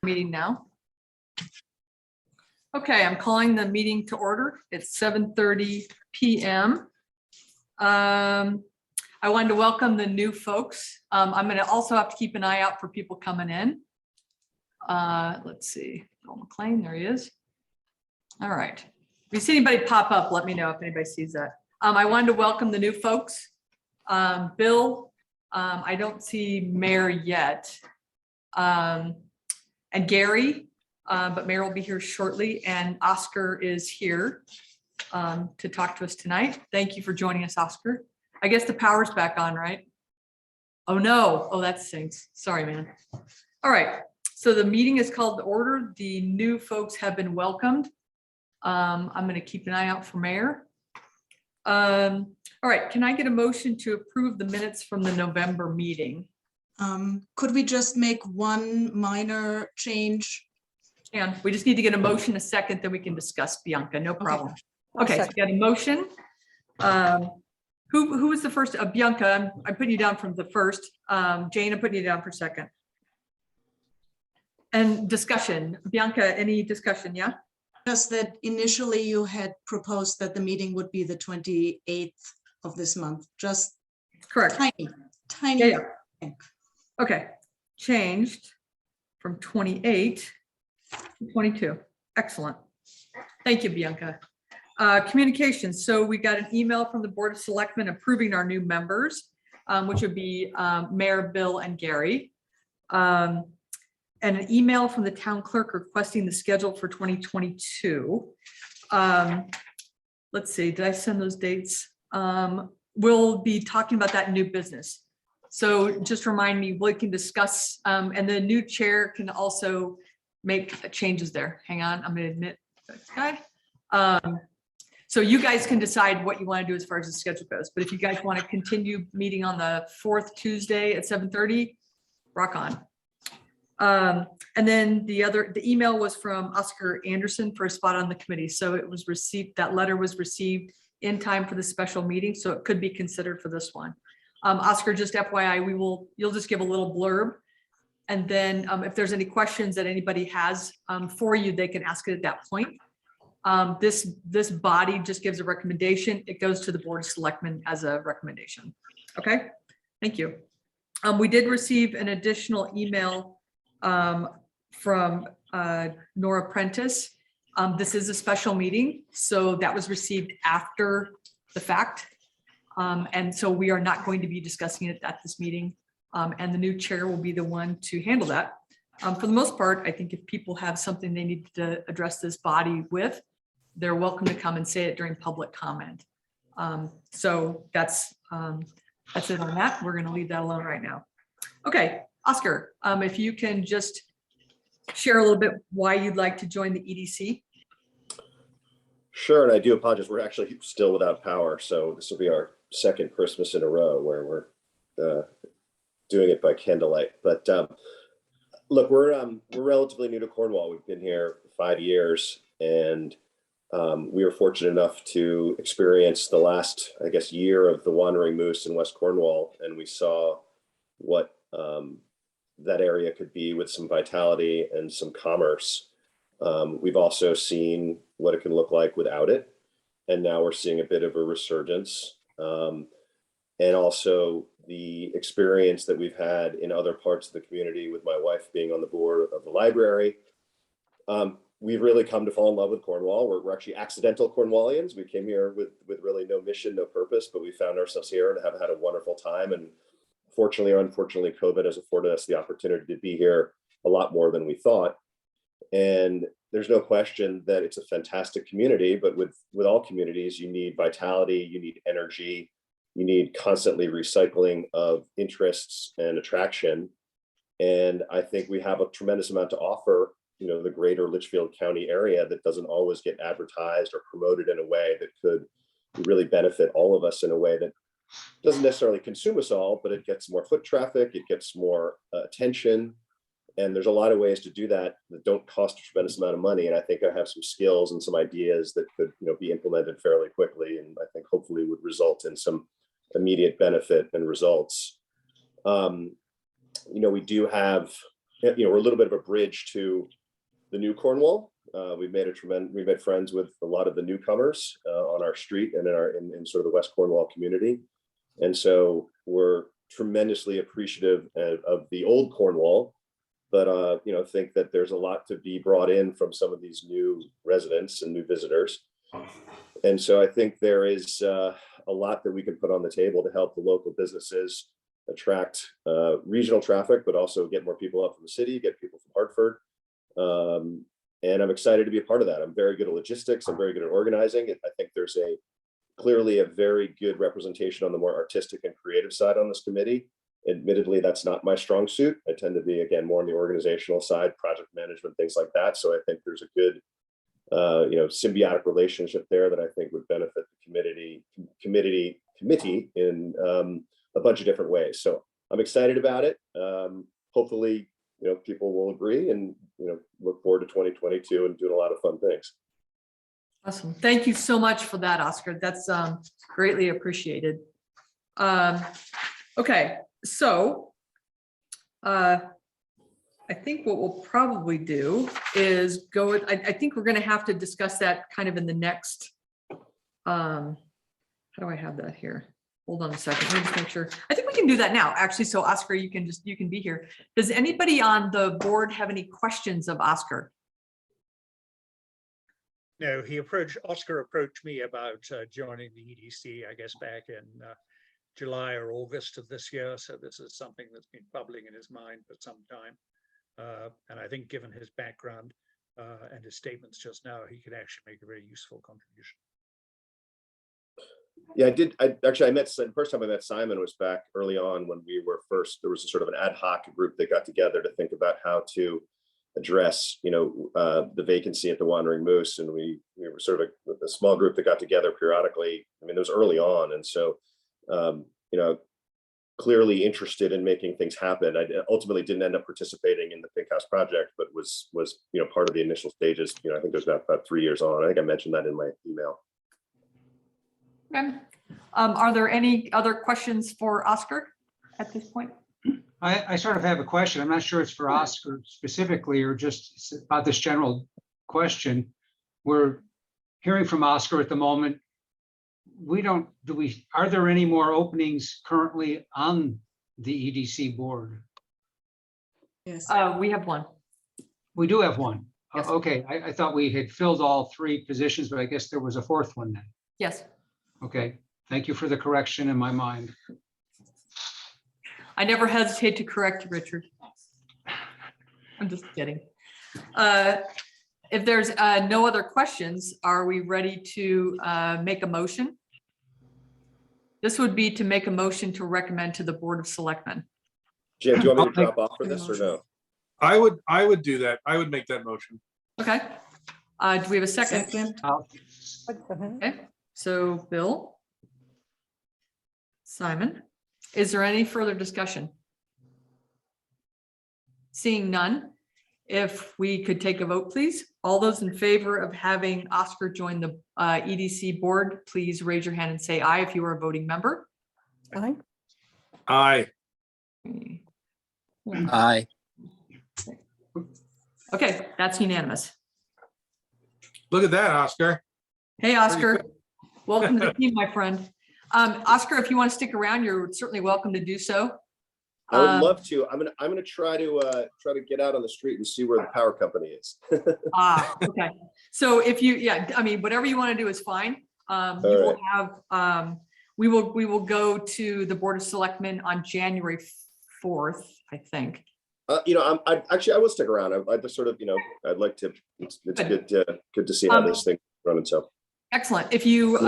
Meeting now. Okay, I'm calling the meeting to order. It's 7:30 p.m. I wanted to welcome the new folks. I'm going to also have to keep an eye out for people coming in. Let's see, Bill McLean, there he is. All right. If you see anybody pop up, let me know if anybody sees that. I wanted to welcome the new folks. Bill, I don't see Mayor yet. And Gary, but Mayor will be here shortly, and Oscar is here to talk to us tonight. Thank you for joining us, Oscar. I guess the power's back on, right? Oh no, oh that stinks. Sorry, man. All right, so the meeting is called to order. The new folks have been welcomed. I'm going to keep an eye out for Mayor. All right, can I get a motion to approve the minutes from the November meeting? Could we just make one minor change? And we just need to get a motion, a second, then we can discuss, Bianca, no problem. Okay, so we got a motion. Who was the first? Bianca, I'm putting you down from the first. Jane, I'm putting you down for second. And discussion. Bianca, any discussion, yeah? Just that initially you had proposed that the meeting would be the 28th of this month. Just correct. Tiny. Yeah. Okay, changed from 28 to 22. Excellent. Thank you, Bianca. Communications. So we got an email from the Board of Selectmen approving our new members, which would be Mayor, Bill, and Gary. And an email from the town clerk requesting the schedule for 2022. Let's see, did I send those dates? We'll be talking about that in new business. So just remind me, we can discuss, and the new chair can also make changes there. Hang on, I'm going to admit this guy. So you guys can decide what you want to do as far as the schedule goes. But if you guys want to continue meeting on the 4th Tuesday at 7:30, rock on. And then the email was from Oscar Anderson for a spot on the committee. So it was received, that letter was received in time for the special meeting. So it could be considered for this one. Oscar, just FYI, you'll just give a little blurb. And then if there's any questions that anybody has for you, they can ask it at that point. This body just gives a recommendation. It goes to the Board of Selectmen as a recommendation. Okay, thank you. We did receive an additional email from Nora Prentice. This is a special meeting, so that was received after the fact. And so we are not going to be discussing it at this meeting. And the new chair will be the one to handle that. For the most part, I think if people have something they need to address this body with, they're welcome to come and say it during public comment. So that's it on that. We're going to leave that alone right now. Okay, Oscar, if you can just share a little bit why you'd like to join the EDC. Sure, and I do apologize. We're actually still without power, so this will be our second Christmas in a row where we're doing it by candlelight. But look, we're relatively new to Cornwall. We've been here 5 years, and we were fortunate enough to experience the last, I guess, year of the wandering moose in West Cornwall, and we saw what that area could be with some vitality and some commerce. We've also seen what it can look like without it, and now we're seeing a bit of a resurgence. And also the experience that we've had in other parts of the community with my wife being on the board of the library. We've really come to fall in love with Cornwall. We're actually accidental Cornwallians. We came here with really no mission, no purpose, but we found ourselves here and have had a wonderful time. And fortunately or unfortunately, COVID has afforded us the opportunity to be here a lot more than we thought. And there's no question that it's a fantastic community, but with all communities, you need vitality, you need energy, you need constantly recycling of interests and attraction. And I think we have a tremendous amount to offer, the greater Litchfield County area that doesn't always get advertised or promoted in a way that could really benefit all of us in a way that doesn't necessarily consume us all, but it gets more foot traffic, it gets more attention. And there's a lot of ways to do that that don't cost a tremendous amount of money. And I think I have some skills and some ideas that could be implemented fairly quickly, and I think hopefully would result in some immediate benefit and results. we do have, we're a little bit of a bridge to the new Cornwall. We've made friends with a lot of the newcomers on our street and in sort of the West Cornwall community. And so we're tremendously appreciative of the old Cornwall, but think that there's a lot to be brought in from some of these new residents and new visitors. And so I think there is a lot that we can put on the table to help the local businesses attract regional traffic, but also get more people up from the city, get people from Hartford. And I'm excited to be a part of that. I'm very good at logistics. I'm very good at organizing. I think there's clearly a very good representation on the more artistic and creative side on this committee. Admittedly, that's not my strong suit. I tend to be, again, more on the organizational side, project management, things like that. So I think there's a good, symbiotic relationship there that I think would benefit the committee in a bunch of different ways. So I'm excited about it. Hopefully, people will agree and, look forward to 2022 and doing a lot of fun things. Awesome. Thank you so much for that, Oscar. That's greatly appreciated. Okay, so I think what we'll probably do is go with, I think we're going to have to discuss that kind of in the next, how do I have that here? Hold on a second. Let me just make sure. I think we can do that now, actually. So Oscar, you can be here. Does anybody on the board have any questions of Oscar? No, Oscar approached me about joining the EDC, I guess, back in July or August of this year. So this is something that's been bubbling in his mind for some time. And I think given his background and his statements just now, he could actually make a very useful contribution. Yeah, I did. I met, the first time I met Simon was back early on when we were first, there was a sort of an ad hoc group that got together to think about how to address, the vacancy at the Wandering Moose. And we were sort of a small group that got together periodically. I mean, it was early on. And so, clearly interested in making things happen. I ultimately didn't end up participating in the Pink House project, but was part of the initial stages. I think there's about 3 years on. I think I mentioned that in my email. Okay. Are there any other questions for Oscar at this point? I sort of have a question. I'm not sure it's for Oscar specifically or just about this general question. We're hearing from Oscar at the moment. Are there any more openings currently on the EDC board? Yes. We have one. We do have one. Yes. Okay, I thought we had filled all 3 positions, but I guess there was a 4th one then. Yes. Okay, thank you for the correction in my mind. I never hesitate to correct you, Richard. I'm just kidding. If there's no other questions, are we ready to make a motion? This would be to make a motion to recommend to the Board of Selectmen. Jim, do you want me to drop off for this or no? I would do that. I would make that motion. Okay. Do we have a second? Second. Okay. So Bill, Simon, is there any further discussion? Seeing none, if we could take a vote, please. All those in favor of having Oscar join the EDC board, please raise your hand and say aye if you are a voting member. Aye. Aye. Aye. Okay, that's unanimous. Look at that, Oscar. Hey, Oscar, welcome to the team, my friend. Oscar, if you want to stick around, you're certainly welcome to do so. I would love to. I'm gonna try to get out on the street and see where the power company is. Okay. So if you, whatever you want to do is fine. You will have, we will go to the Board of Selectmen on January 4th, I think. I will stick around. I'd just sort of, I'd like to. It's good to see how this thing running. So. Excellent. If you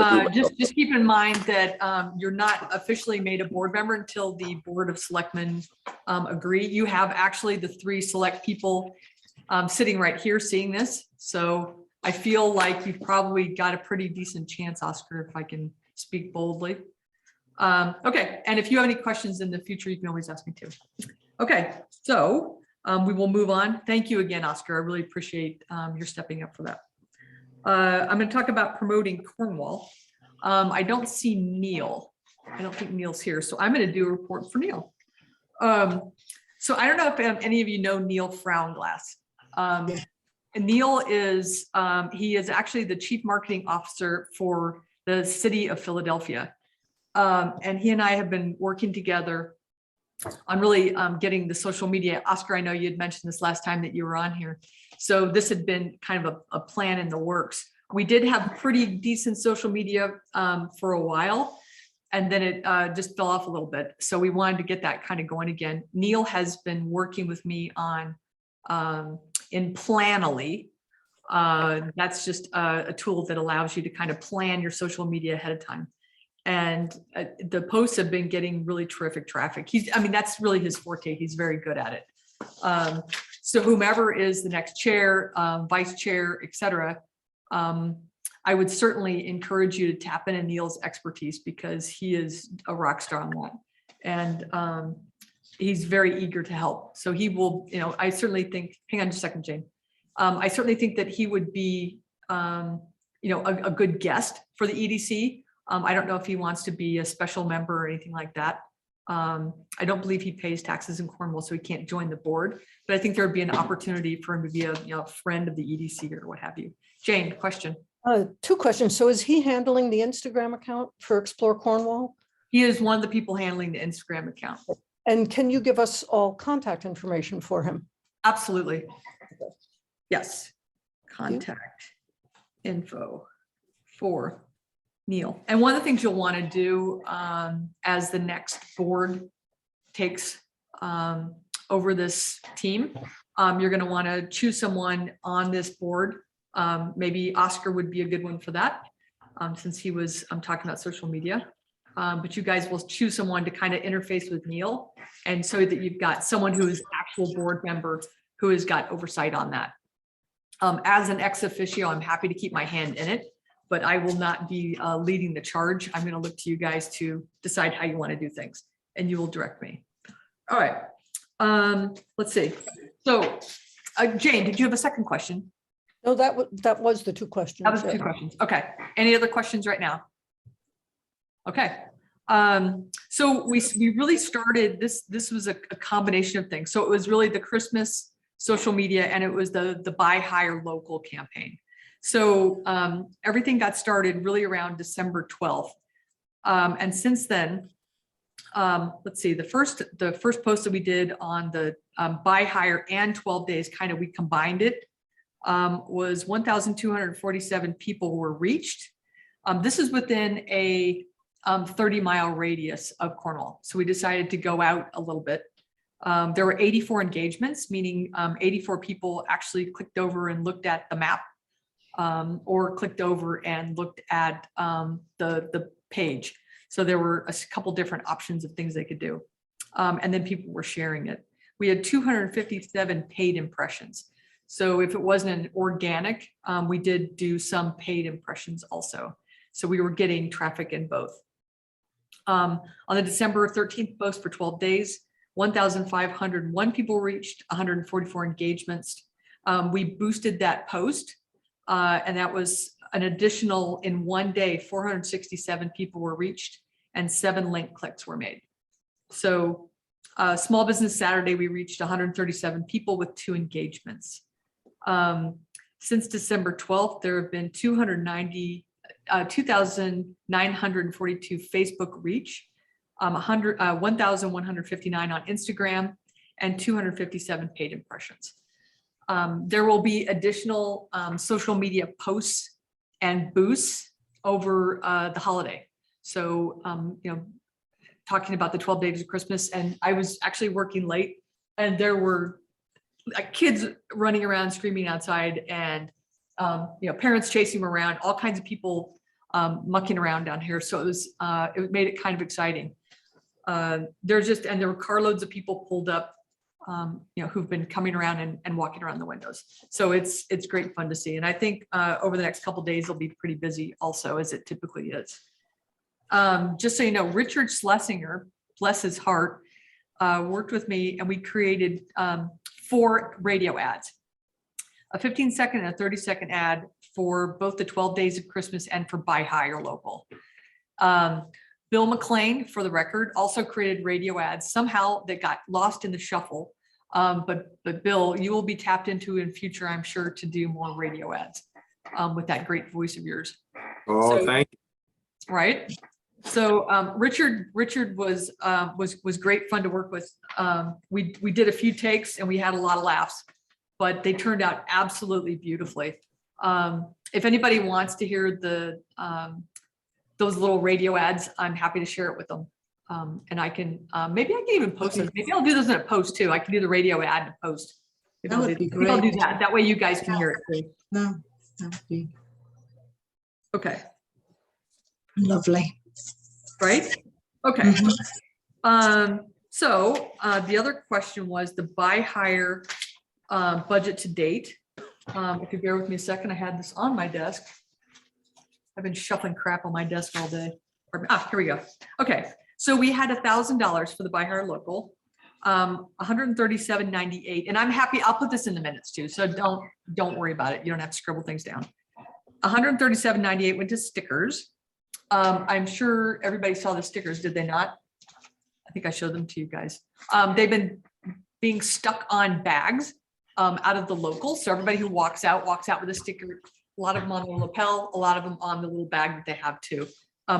just keep in mind that you're not officially made a board member until the Board of Selectmen agree. You have actually the 3 select people sitting right here seeing this. So I feel like you've probably got a pretty decent chance, Oscar, if I can speak boldly. Okay. And if you have any questions in the future, you can always ask me too. Okay. So we will move on. Thank you again, Oscar. I really appreciate your stepping up for that. I'm going to talk about promoting Cornwall. I don't see Neil. I don't think Neil's here, so I'm going to do a report for Neil. So I don't know if any of you know Neil Fraunglass. And Neil is, he is actually the Chief Marketing Officer for the city of Philadelphia. And he and I have been working together on really getting the social media. Oscar, I know you had mentioned this last time that you were on here. So this had been kind of a plan in the works. We did have pretty decent social media for a while, and then it just fell off a little bit. So we wanted to get that kind of going again. Neil has been working with me on in Planoly. That's just a tool that allows you to kind of plan your social media ahead of time. And the posts have been getting really terrific traffic. I mean, that's really his forte. He's very good at it. So whomever is the next chair, vice chair, et cetera, I would certainly encourage you to tap into Neil's expertise, because he is a rock star on that. And he's very eager to help. So he will, I certainly think, hang on just a second, Jane. I certainly think that he would be, a good guest for the EDC. I don't know if he wants to be a special member or anything like that. I don't believe he pays taxes in Cornwall, so he can't join the board, but I think there'd be an opportunity for him to be a friend of the EDC or what have you. Jane, question. 2 questions. So is he handling the Instagram account for Explore Cornwall? He is one of the people handling the Instagram account. And can you give us all contact information for him? Absolutely. Yes. Contact info for Neil. And one of the things you'll want to do as the next board takes over this team, you're going to want to choose someone on this board. Maybe Oscar would be a good one for that, since he was talking about social media. But you guys will choose someone to kind of interface with Neil, and so that you've got someone who is an actual board member who has got oversight on that. As an ex officio, I'm happy to keep my hand in it, but I will not be leading the charge. I'm going to look to you guys to decide how you want to do things, and you will direct me. All right. Let's see. So Jane, did you have a second question? No, that was the 2 questions. That was 2 yeah. questions. Okay. Any other questions right now? Okay. So we really started this. This was a combination of things. So it was really the Christmas social media, and it was the buy hire local campaign. So everything got started really around December 12th. And since then, let's see, the first post that we did on the buy hire and 12 days, kind of, we combined it, was 1,247 people were reached. This is within a 30-mile radius of Cornwall. So we decided to go out a little bit. There were 84 engagements, meaning 84 people actually clicked over and looked at the map, or clicked over and looked at the page. So there were a couple different options of things they could do. And then people were sharing it. We had 257 paid impressions. So if it wasn't an organic, we did do some paid impressions also. So we were getting traffic in both. On the December 13th post for 12 days, 1,501 people reached, 144 engagements. We boosted that post, and that was an additional, in one day, 467 people were reached and 7 link clicks were made. So Small Business Saturday, we reached 137 people with 2 engagements. Since December 12th, there have been 2,942 Facebook reach, 1,159 on Instagram, and 257 paid impressions. There will be additional social media posts and boosts over the holiday. So, talking about the 12 days of Christmas, and I was actually working late, and there were kids running around screaming outside, and parents chasing them around, all kinds of people mucking around down here. So it made it kind of exciting. There were carloads of people pulled up, who've been coming around and walking around the windows. So it's great fun to see. And I think over the next couple of days, they'll be pretty busy also, as it typically is. Just so you know, Richard Schlesinger, bless his heart, worked with me, and we created 4 radio ads, a 15-second and a 30-second ad for both the 12 days of Christmas and for buy hire local. Bill McLean, for the record, also created radio ads somehow that got lost in the shuffle. But Bill, you will be tapped into in future, I'm sure, to do more radio ads with that great voice of yours. Oh, So- thank you. Right. So Richard was great fun to work with. We did a few takes and we had a lot of laughs, but they turned out absolutely beautifully. If anybody wants to hear those little radio ads, I'm happy to share it with them. And I can maybe I can even post it. Maybe I'll do this in a post too. I can do the radio ad and post. That would be I'll do great. that. That way you guys can hear it too. No, that would be Okay. lovely. Right? Okay. So the other question was the buy hire budget to date. If you bear with me a second, I had this on my desk. I've been shuffling crap on my desk all day. Here we go. Okay, so we had $1,000 for the buy hire local, $137.98, and I'm happy. I'll put this in the minutes too, so don't worry about it. You don't have to scribble things down. $137.98 went to stickers. I'm sure everybody saw the stickers, did they not? I think I showed them to you guys. They've been being stuck on bags out of the local. So everybody who walks out with a sticker, a lot of them on the lapel, a lot of them on the little bag that they have too.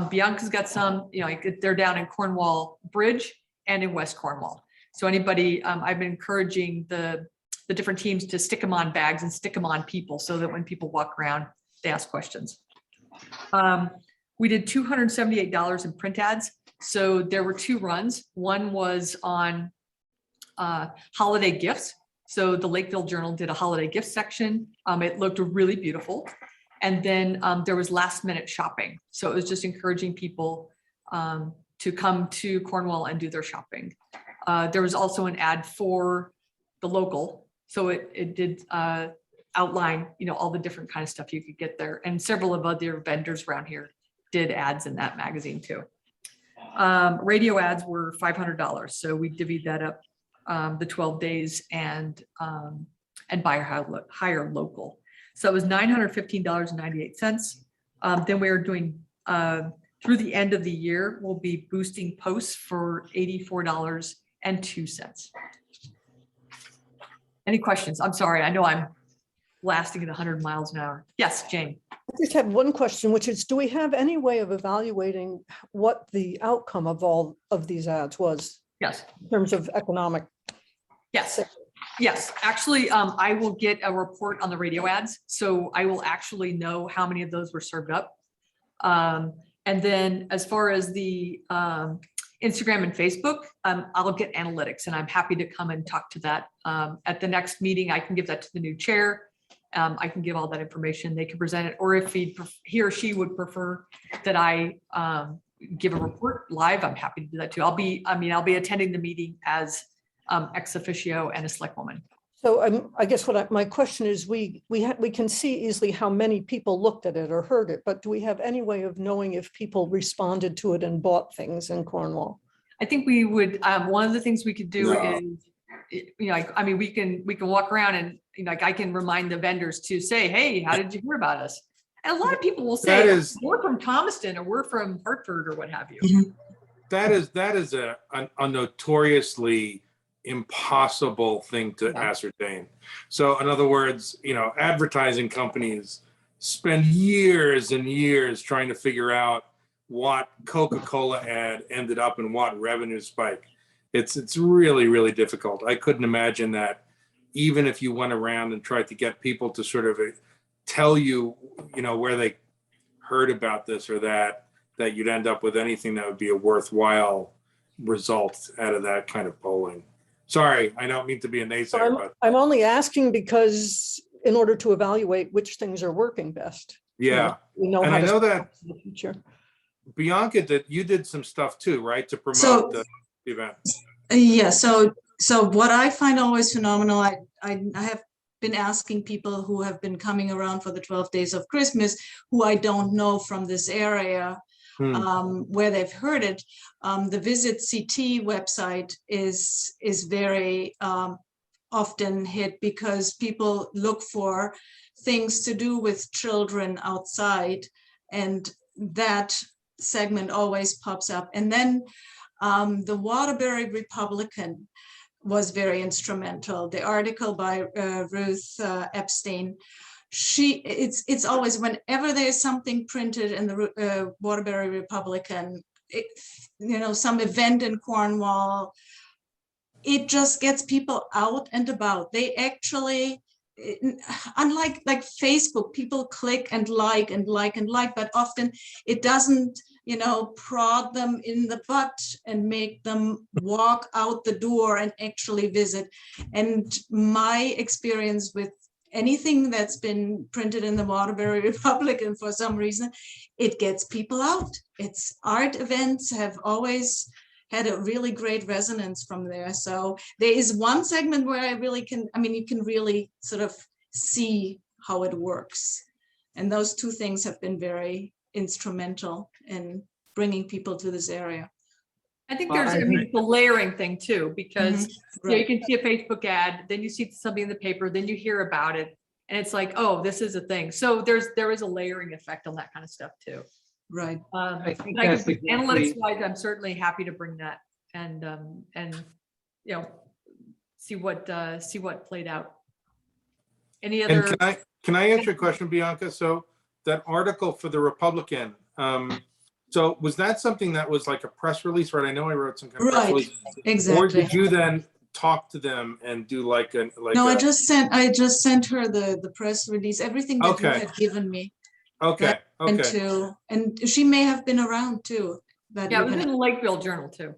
Bianca's got some, they're down in Cornwall Bridge and in West Cornwall. So anybody, I've been encouraging the different teams to stick them on bags and stick them on people so that when people walk around, they ask questions. We did $278 in print ads. So there were two runs. One was on holiday gifts. So the Lakeville Journal did a holiday gift section. It looked really beautiful. And then there was last minute shopping. So it was just encouraging people to come to Cornwall and do their shopping. There was also an ad for the local. So it did outline, all the different kind of stuff you could get there. And several of other vendors around here did ads in that magazine too. Radio ads were $500. So we divvied that up the 12 days and buy hire local. So it was $915.98. Then we are doing through the end of the year, we'll be boosting posts for $84.02. Any questions? I'm sorry. I know I'm lasting at 100 miles an hour. Yes, Jane. I just have one question, which is, do we have any way of evaluating what the outcome of all of these ads was Yes. in terms of economic? Yes. Yes. Actually, I will get a report on the radio ads. So I will actually know how many of those were served up. And then as far as the Instagram and Facebook, I'll get analytics and I'm happy to come and talk to that. At the next meeting, I can give that to the new chair. I can give all that information. They can present it, or if he or she would prefer that I give a report live, I'm happy to do that too. I'll be attending the meeting as ex officio and a select woman. So I guess my question is, we can see easily how many people looked at it or heard it, but do we have any way of knowing if people responded to it and bought things in Cornwall? I think we would. One of the things we could do is, we can walk around and I can remind the vendors to say, hey, how did you hear about us? And a lot of people will say, we're from Thomaston or we're from Hartford or what have you. That is a notoriously impossible thing to ascertain. So in other words, advertising companies spend years and years trying to figure out what Coca-Cola ad ended up in what revenue spike. It's really, really difficult. I couldn't imagine that even if you went around and tried to get people to sort of tell you, where they heard about this or that you'd end up with anything that would be a worthwhile result out of that kind of polling. Sorry, I don't mean to be a naysayer, but I'm only asking because in order to evaluate which things are working best. yeah. We know And how I to know that in the future. Bianca, that you did some stuff too, right? To promote the event. Yeah, so what I find always phenomenal, I have been asking people who have been coming around for the 12 days of Christmas, who I don't know from this area, where they've heard it. The Visit CT website is very often hit because people look for things to do with children outside, and that segment always pops up. And then the Waterbury Republican was very instrumental. The article by Ruth Epstein, it's always, whenever there's something printed in the Waterbury Republican, some event in Cornwall, it just gets people out and about. They actually, unlike like Facebook, people click and like and like and like, but often it doesn't, prod them in the butt and make them walk out the door and actually visit. And my experience with anything that's been printed in the Waterbury Republican, for some reason, it gets people out. It's art events have always had a really great resonance from there. So there is one segment where you can really sort of see how it works. And those two things have been very instrumental in bringing people to this area. I think Well, there's, I agree. the layering thing too, because you Right. can see a Facebook ad, then you see something in the paper, then you hear about it. And it's like, oh, this is a thing. So there is a layering effect on that kind of stuff too. Right. I think But that's analytics exactly, wise, I'm certainly happy to bring that and see what played out. Any And other? can I answer a question, Bianca? So that article for the Republican, so was that something that was like a press release, right? I know I wrote some kind of press Right. release. Or Exactly. did you then talk to them and do like No, I a- just sent her the press release, everything that you Okay. had given me. Okay, And she may have been around too. That Yeah, it was evening. in the Lakeville Journal too.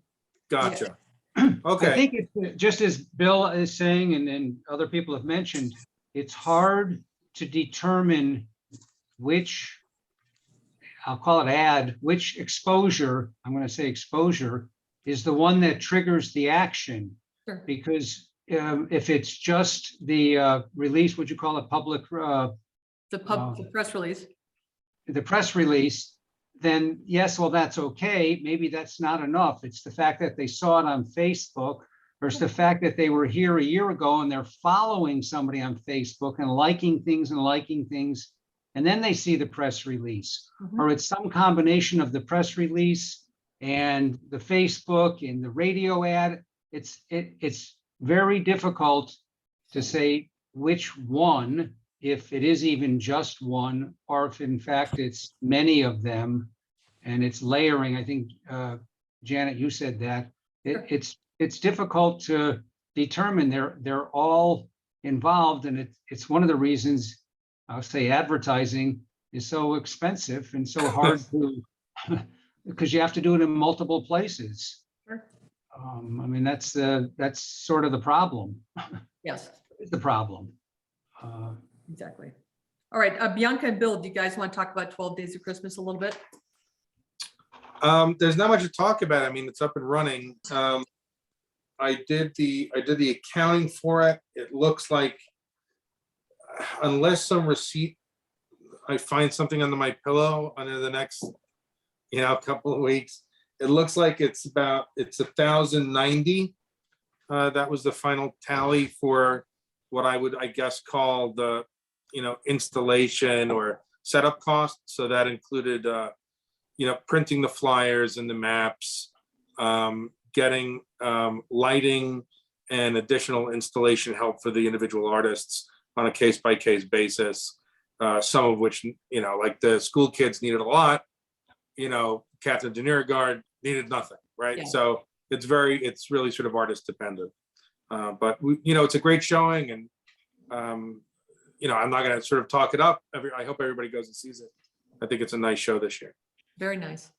gotcha. I Okay, think it's just as Bill is saying, and other people have mentioned, it's hard to determine which, I'll call it which exposure, I'm going to say exposure, is the one that triggers the action. Sure. Because if it's just the release, would you call it public, The press release. the press release, then yes, well, that's okay. Maybe that's not enough. It's the fact that they saw it on Facebook, or it's the fact that they were here a year ago and they're following somebody on Facebook and liking things, and then they see the press release. Mhm. Or it's some combination of the press release and the Facebook and the radio ad. It's very difficult to say which one, if it is even just one, or if in fact it's many of them, and it's layering. I think, Janet, you said that. Sure. It's difficult to determine. They're all involved, and it's one of the reasons I'll say advertising is so expensive and so hard to, because you have to do it in multiple places. Sure. I mean, that's sort of the problem. Yes, It's the problem. exactly. All right, Bianca and Bill, do you guys want to talk about 12 Days of Christmas a little bit? there's not much to talk about. I mean, it's up and running. I did the accounting for it. It looks like, unless some receipt, I find something under my pillow under the next, couple of weeks, it looks like it's 1,090. That was the final tally for what I would, I guess, call the, installation or setup cost. So that included, printing the flyers and the maps, getting lighting and additional installation help for the individual artists on a case-by-case basis. Some of which, like the school kids needed a lot, Catherine de Niergaard needed nothing, right? Yeah. So it's really sort of artist dependent. But it's a great showing, and I'm not gonna sort of talk it up. I hope everybody goes and sees it. I think it's a nice show this year. Very nice.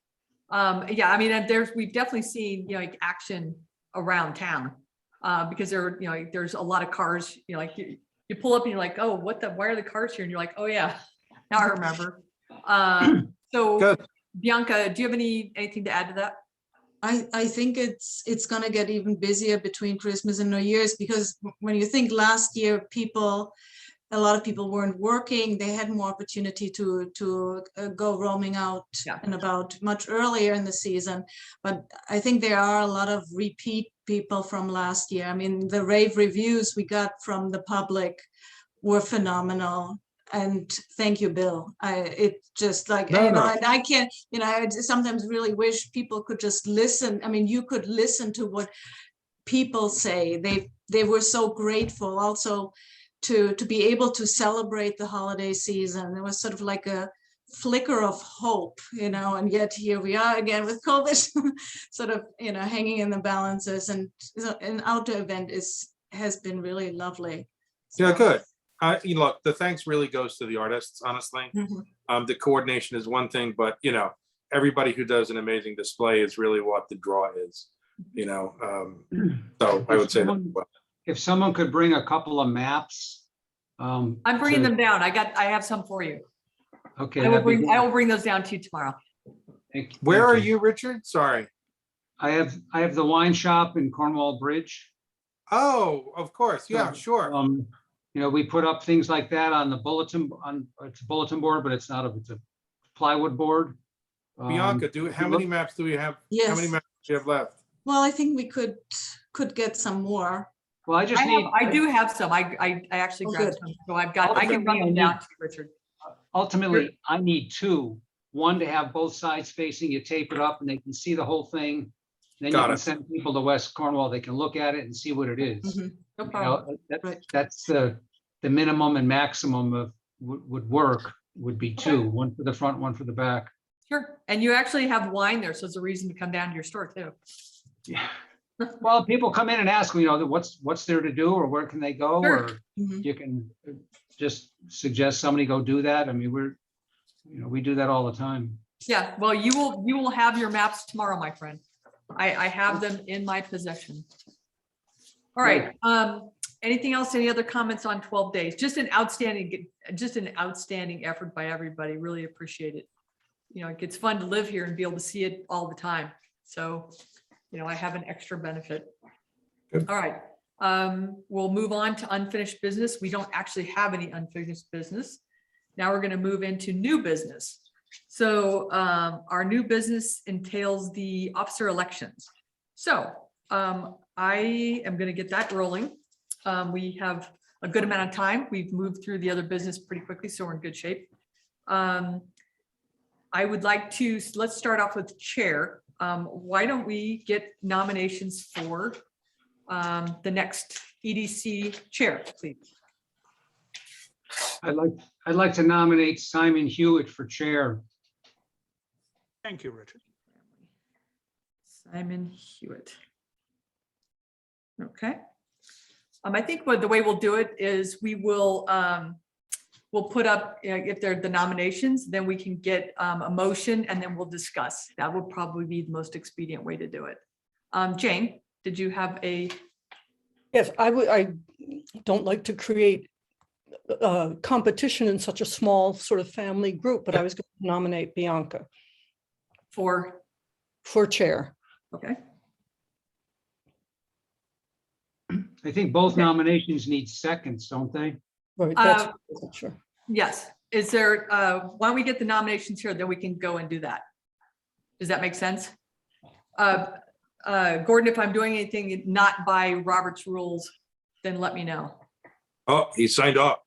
Yeah, I mean, we've definitely seen, like action around town, because there's a lot of cars, like you pull up and you're like, oh, why are the cars here? And you're like, oh yeah, now I remember. So Good. Bianca, do you have anything to add to that? I think it's gonna get even busier between Christmas and New Year's, because when you think last year, a lot of people weren't working. They had more opportunity to go roaming out Yeah. and about much earlier in the season. But I think there are a lot of repeat people from last year. I mean, the rave reviews we got from the public were phenomenal. And thank you, Bill. It just like, No, you know, no. and I can't, you know, I sometimes really wish people could just listen. I mean, you could listen to what people say. They were so grateful also to be able to celebrate the holiday season. It was sort of like a flicker of hope, you know, and yet here we are again with COVID sort of, you know, hanging in the balances, and an outdoor event has been really lovely. Yeah, So, good. You look, the thanks really goes to the artists, honestly. mhm. The coordination is one thing, but you know, everybody who does an amazing display is really what the draw is, you know. So I would say that. If someone could bring a couple of maps. I'm bringing them down. I have some for you. Okay. I will that'd be good. bring those down to you tomorrow. Where are thank you, Richard? Sorry. I have the wine shop in Cornwall Bridge. Oh, of course. Yeah, sure. You know, we put up things like that on the bulletin, it's a bulletin board, but it's a plywood board. Bianca, how many maps do we have? How many Yes. maps do you have left? Well, I think we could get some more. Well, I just need. I do have some. I actually Oh, grabbed good. some. So I can run them down to you, Richard. Ultimately, I need two. One to have both sides facing, you tape it up and they can see the whole thing. Then you Got can it. send people to West Cornwall, they can look at it and see what it is. Mhm. No You problem. know, Right. that's the minimum and maximum of would work, would be two, one for the front, one for the back. Sure. And you actually have wine there, so it's a reason to come down to your store too. Yeah. Well, people come in and ask, you know, what's there to do or where can they go? Sure. Or Mhm. you can just suggest somebody go do that. I mean, we do that all the time. Yeah, well, you will have your maps tomorrow, my friend. I have them in my possession. All right, anything else? Any other comments on 12 days? Just an outstanding effort by everybody. Really appreciate it. You know, it's fun to live here and be able to see it all the time. So, you know, I have an extra benefit. Good. All right, we'll move on to unfinished business. We don't actually have any unfinished business. Now we're going to move into new business. So our new business entails the officer elections. So I am going to get that rolling. We have a good amount of time. We've moved through the other business pretty quickly, so we're in good shape. I would like to, let's start off with chair. Why don't we get nominations for the next EDC chair, please? I'd like to nominate Simon Hewitt for chair. Thank you, Richard. Simon Hewitt. Okay. I think the way we'll do it is we'll put up, if they're the nominations, then we can get a motion and then we'll discuss. That will probably be the most expedient way to do it. Jane, did you have a? Yes, I don't like to create competition in such a small sort of family group, but I was going to nominate Bianca for chair. Okay. I think both Okay. nominations need seconds, don't they? Right, that's sure. Yes. Is there, why don't we get the nominations here, then we can go and do that. Does that make sense? Gordon, if I'm doing anything not by Robert's rules, then let me know. Oh, he signed off.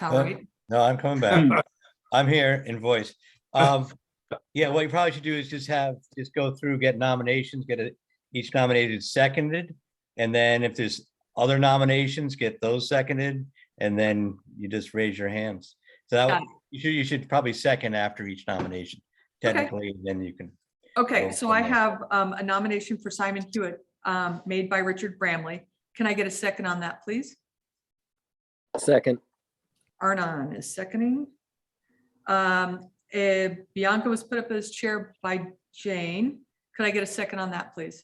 All right. No, I'm coming back. I'm here in voice. Yeah, what you probably should do is just go through, get nominations, each nominated seconded. And then if there's other nominations, get those seconded, and then you just raise your hands. So Got that it. you should probably second after each nomination. Okay. Technically, then you can. Okay, go so from I there. have a nomination for Simon Hewitt made by Richard Bramley. Can I get a second on that, please? Second. Arnon is seconding. Bianca was put up as chair by Jane. Could I get a second on that, please?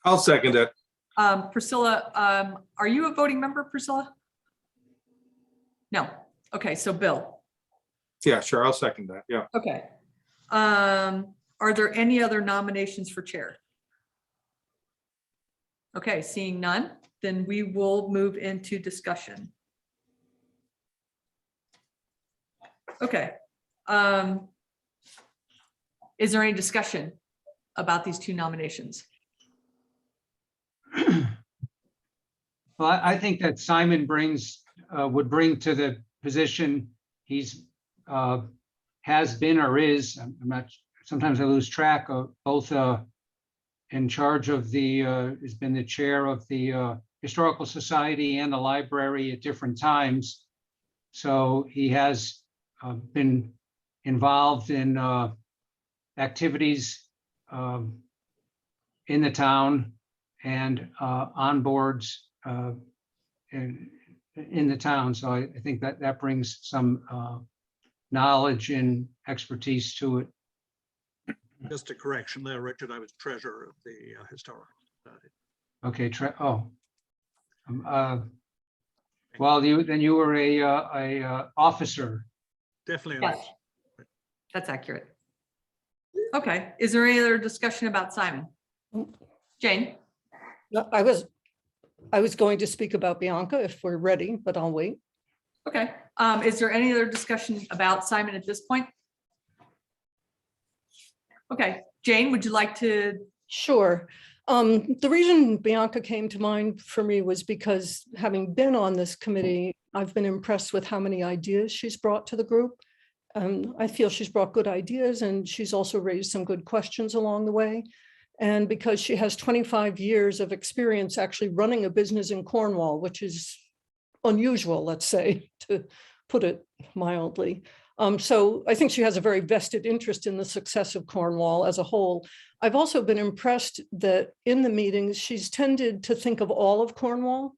I'll second it. Priscilla, are you a voting member, Priscilla? No. Okay, so Bill. Yeah, sure. I'll second that. Yeah. Okay. Are there any other nominations for chair? Okay, seeing none, then we will move into discussion. Okay. Is there any discussion about these two nominations? Well, I think that Simon would bring to the position. He's has been or is, I'm not, sometimes I lose track of, both in charge of the, has been the chair of the Historical Society and the library at different times. So he has been involved in activities in the town and on boards in the town. So I think that that brings some knowledge and expertise to it. Just a correction there, Richard, I was treasurer of the Historical Society. Okay, well, you were a officer. Definitely. Yes. That's accurate. Okay, is there any other discussion about Simon? Jane? No, I was going to speak about Bianca if we're ready, but I'll wait. Okay, is there any other discussion about Simon at this point? Okay, Jane, would you like to? Sure. The reason Bianca came to mind for me was because, having been on this committee, I've been impressed with how many ideas she's brought to the group. I feel she's brought good ideas, and she's also raised some good questions along the way. And because she has 25 years of experience actually running a business in Cornwall, which is unusual, let's say, to put it mildly. So I think she has a very vested interest in the success of Cornwall as a whole. I've also been impressed that in the meetings, she's tended to think of all of Cornwall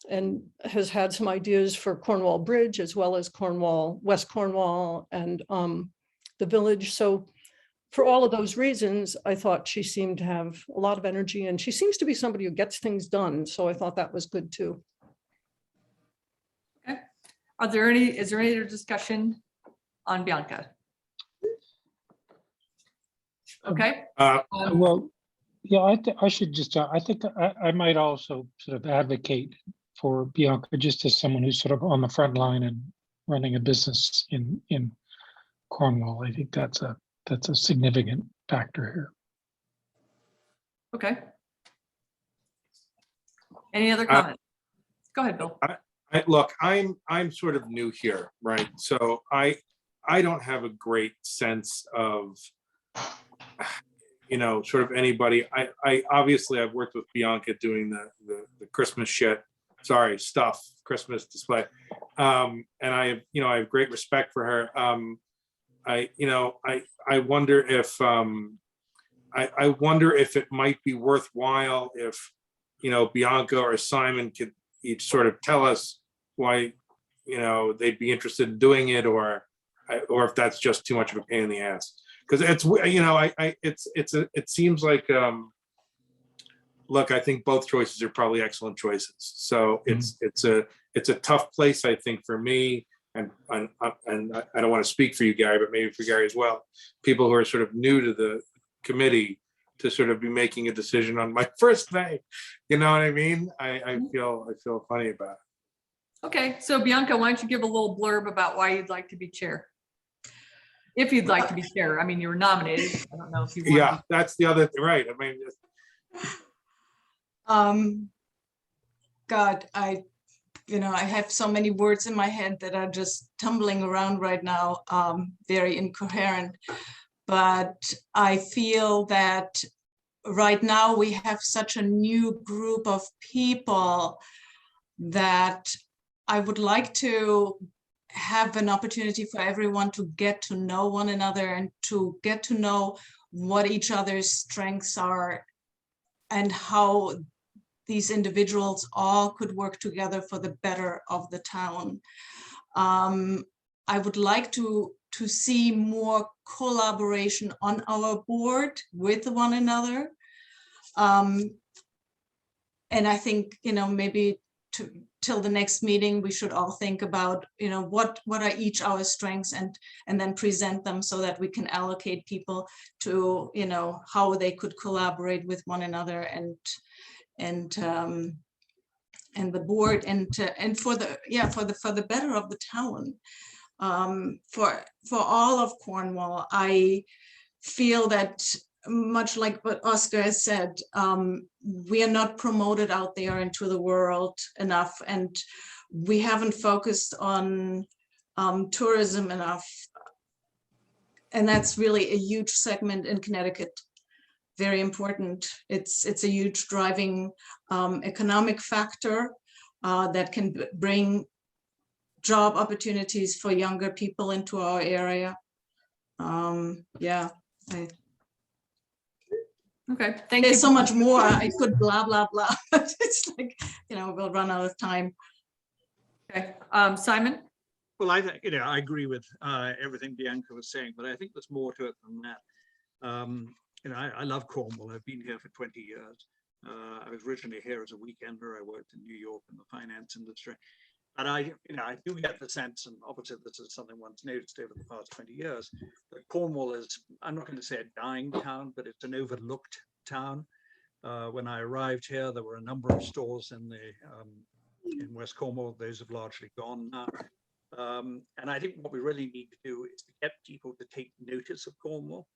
and has had some ideas for Cornwall Bridge, as well as Cornwall, West Cornwall, and the village. So for all of those reasons, I thought she seemed to have a lot of energy, and she seems to be somebody who gets things done. So I thought that was good too. Okay. Is there any other discussion on Bianca? Okay. Well, yeah, I should just, I think I might also sort of advocate for Bianca, just as someone who's sort of on the front line and running a business in Cornwall. I think that's a significant factor here. Okay. Any other comments? Go ahead, Bill. Look, I'm sort of new here, right? So I don't have a great sense of, sort of anybody. I obviously I've worked with Bianca doing the Christmas Christmas display. And I have great respect for her. I wonder if I wonder if it might be worthwhile if, Bianca or Simon could each sort of tell us why, they'd be interested in doing it, or if that's just too much of a pain in the ass. Because it seems like, look, I think both choices are probably excellent choices. So it's a tough place, I think, for me. And I don't want to speak for you, Gary, but maybe for Gary as well. People who are sort of new to the committee to sort of be making a decision on my first day. You know what I mean? I feel funny about it. Okay, so Bianca, why don't you give a little blurb about why you'd like to be chair? If you'd like to be chair. I mean, you were nominated. I don't know if you want. Yeah, that's the other thing, right? I mean, God, I have so many words in my head that are just tumbling around right now, very incoherent. But I feel that right now we have such a new group of people that I would like to have an opportunity for everyone to get to know one another and to get to know what each other's strengths are and how these individuals all could work together for the better of the town. I would like to see more collaboration on our board with one another. And I think, maybe till the next meeting, we should all think about, what are each our strengths and then present them so that we can allocate people to, how they could collaborate with one another and the board and for the better of the town. For all of Cornwall, I feel that, much like what Oscar has said, we are not promoted out there into the world enough, and we haven't focused on tourism enough. And that's really a huge segment in Connecticut. Very important. It's a huge driving economic factor that can bring job opportunities for younger people into our area. Yeah. Okay, thank you. There's so much more. I could blah, blah, blah. It's like, we'll run out of time. Okay, Simon? Well, I think, I agree with everything Bianca was saying, but I think there's more to it than that. I love Cornwall. I've been here for 20 years. I was originally here as a weekender. I worked in New York in the finance industry. And I do get the sense, and obviously this is something one's noticed over the past 20 years, that Cornwall is, I'm not going to say a dying town, but it's an overlooked town. When I arrived here, there were a number of stores in West Cornwall. Those have largely gone now. And I think what we really need to do is to get people to take notice of Cornwall.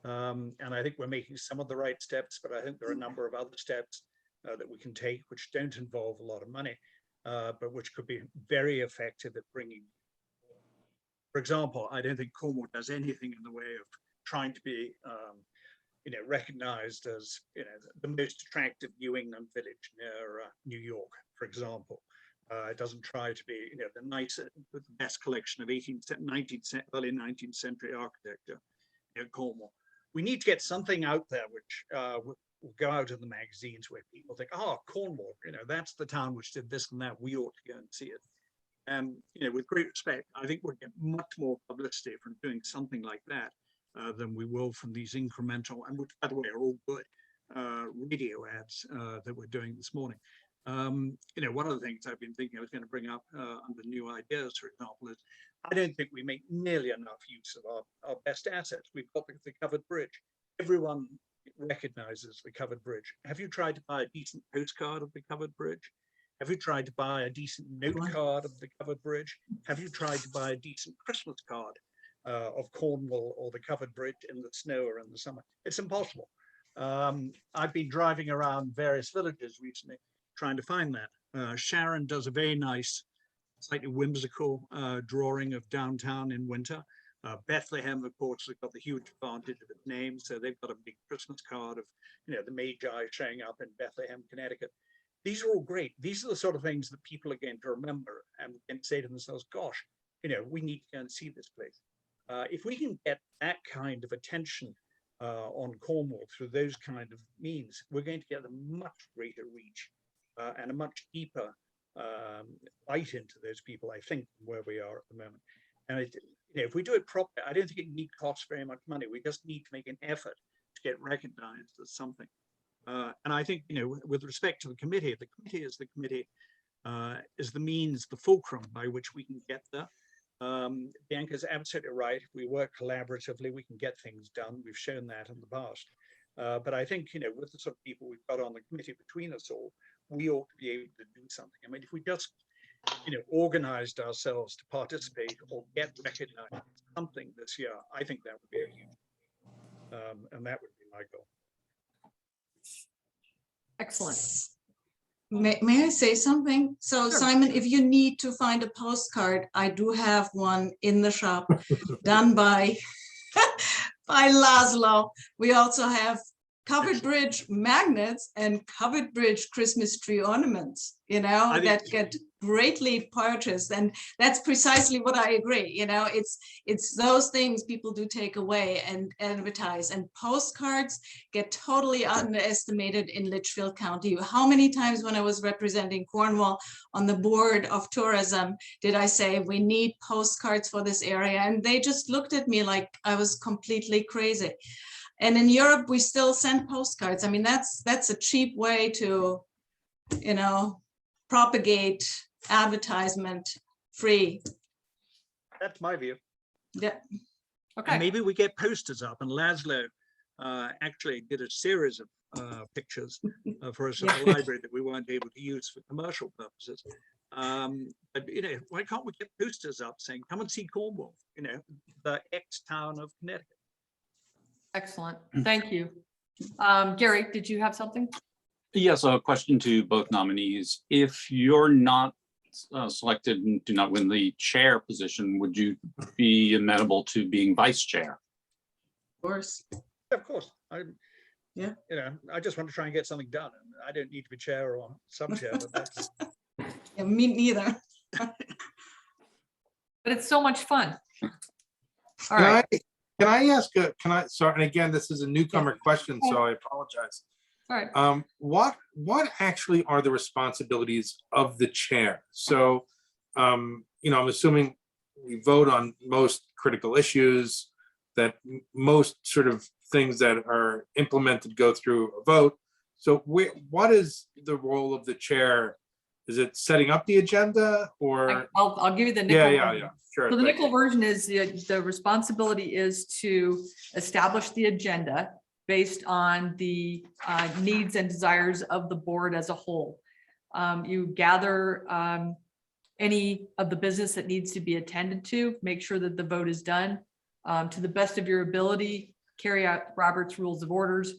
And I think we're making some of the right steps, but I think there are a number of other steps that we can take which don't involve a lot of money. But which could be very effective at bringing. For example, I don't think Cornwall does anything in the way of trying to be, recognized as, the most attractive New England village near New York, for example. It doesn't try to be, the nicer, the best collection of early 19th century architecture in Cornwall. We need to get something out there which will go out in the magazines where people think, oh, Cornwall, that's the town which did this and that. We ought to go and see it. And, with great respect, I think we'll get much more publicity from doing something like that than we will from these incremental, and which, by the way, are all good radio ads that we're doing this morning. One of the things I've been thinking I was going to bring up under new ideas, for example, is I don't think we make nearly enough use of our best assets. We've got the covered bridge. Everyone recognizes the covered bridge. Have you tried to buy a decent postcard of the covered bridge? Have you tried to buy a decent note card of the covered bridge? Have you tried to buy a decent Christmas card of Cornwall or the covered bridge in the snow or in the summer? It's impossible. I've been driving around various villages recently trying to find that. Sharon does a very nice, slightly whimsical drawing of downtown in winter. Bethlehem, of course, has got the huge advantage of its name. So they've got a big Christmas card of, the Magi showing up in Bethlehem, Connecticut. These are all great. These are the sort of things that people are going to remember and can say to themselves, gosh, we need to go and see this place. If we can get that kind of attention on Cornwall through those kind of means, we're going to get a much greater reach and a much deeper bite into those people, I think, where we are at the moment. And if we do it properly, I don't think it need cost very much money. We just need to make an effort to get recognized as something. And I think, with respect to the committee is the committee, is the means, the fulcrum by which we can get there. Bianca's absolutely right. If we work collaboratively, we can get things done. We've shown that in the past. But I think, with the sort of people we've got on the committee between us all, we ought to be able to do something. I mean, if we just organized ourselves to participate or get recognized as something this year, I think that would be a huge, and that would be my goal. Excellent. May I say something? So Sure. Simon, if you need to find a postcard, I do have one in the shop done by Laszlo. We also have covered bridge magnets and covered bridge Christmas tree ornaments, that get greatly purchased. And that's precisely what I agree. It's those things people do take away and advertise, and postcards get totally underestimated in Litchfield County. How many times when I was representing Cornwall on the board of tourism, did I say we need postcards for this area? And they just looked at me like I was completely crazy. And in Europe, we still send postcards. I mean, that's a cheap way to, propagate advertisement free. That's my view. Yeah. Okay. And maybe we get posters up, and Laszlo actually did a series of pictures for us at the library that we weren't able to use for commercial purposes. But why can't we get posters up saying, come and see Cornwall, the ex-town of Connecticut? Excellent. Thank you. Gary, did you have something? Yes, a question to both nominees. If you're not selected and do not win the chair position, would you be amenable to being vice chair? Of course. Of course, Yeah. I just want to try and get something done. And I don't need to be chair or sub-chair, but that's, Yeah, me neither. But it's so much fun. All Can right, can I ask, sorry, and again, this is a newcomer question, so I apologize. all right. What actually are the responsibilities of the chair? So, I'm assuming we vote on most critical issues, that most sort of things that are implemented go through a vote. So what is the role of the chair? Is it setting up the agenda or? I'll give you the nickel. Yeah, version. sure. So the thank nickel you. version is the responsibility is to establish the agenda based on the needs and desires of the board as a whole. You gather any of the business that needs to be attended to, make sure that the vote is done to the best of your ability, carry out Robert's Rules of Orders.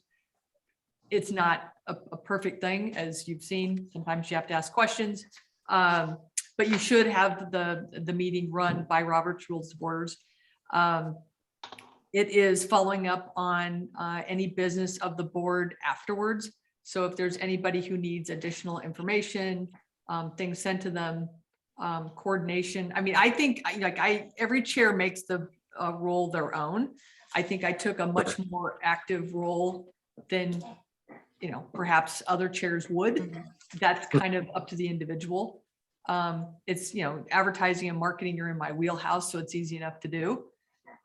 It's not a perfect thing, as you've seen. Sometimes you have to ask questions, but you should have the meeting run by Robert's Rules of Orders. It is following up on any business of the board afterwards. So if there's anybody who needs additional information, things sent to them, coordination. I mean, I think every chair makes the role their own. I think I took a much more active role than perhaps other chairs would. That's kind of up to the individual. It's, advertising and marketing are in my wheelhouse, so it's easy enough to do.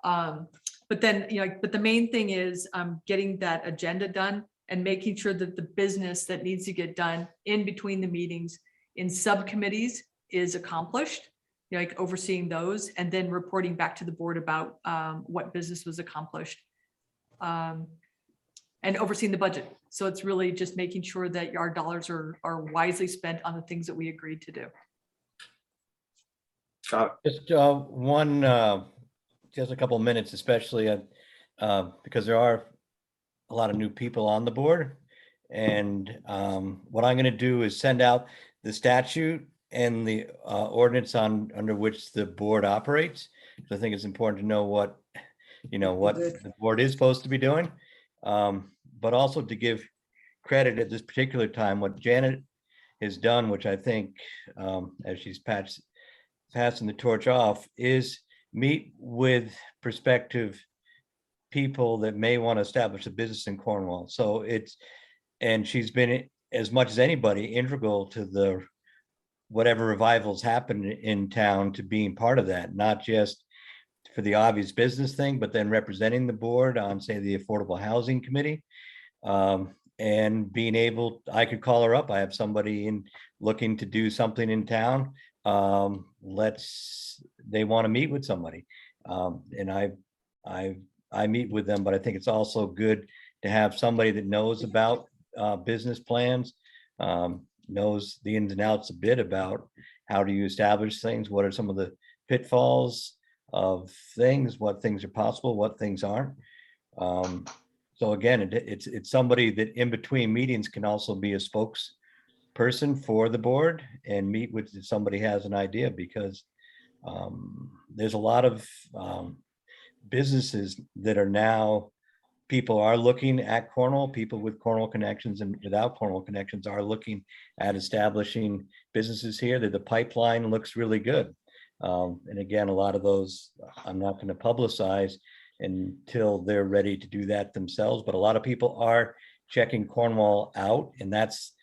But then, but the main thing is getting that agenda done and making sure that the business that needs to get done in between the meetings in subcommittees is accomplished, like overseeing those and then reporting back to the board about what business was accomplished. And overseeing the budget. So it's really just making sure that our dollars are wisely spent on the things that we agreed to do. Got it. Just just a couple of minutes, especially because there are a lot of new people on the board. And what I'm going to do is send out the statute and the ordinance under which the board operates. So I think it's important to know what the board is supposed to be doing. But also to give credit at this particular time, what Janet has done, which I think, as she's passing the torch off, is meet with prospective people that may want to establish a business in Cornwall. So and she's been, as much as anybody, integral to whatever revivals happen in town, to being part of that, not just for the obvious business thing, but then representing the board on, say, the Affordable Housing Committee. And being able, I could call her up. I have somebody looking to do something in town. They want to meet with somebody. And I meet with them, but I think it's also good to have somebody that knows about business plans, knows the ins and outs a bit about how do you establish things, what are some of the pitfalls of things, what things are possible, what things aren't. So again, it's somebody that in between meetings can also be a spokesperson for the board and meet with if somebody has an idea, because there's a lot of businesses that are now, people are looking at Cornwall, people with Cornwall connections and without Cornwall connections are looking at establishing businesses here, that the pipeline looks really good. And again, a lot of those I'm not going to publicize until they're ready to do that themselves. But a lot of people are checking Cornwall out. And that's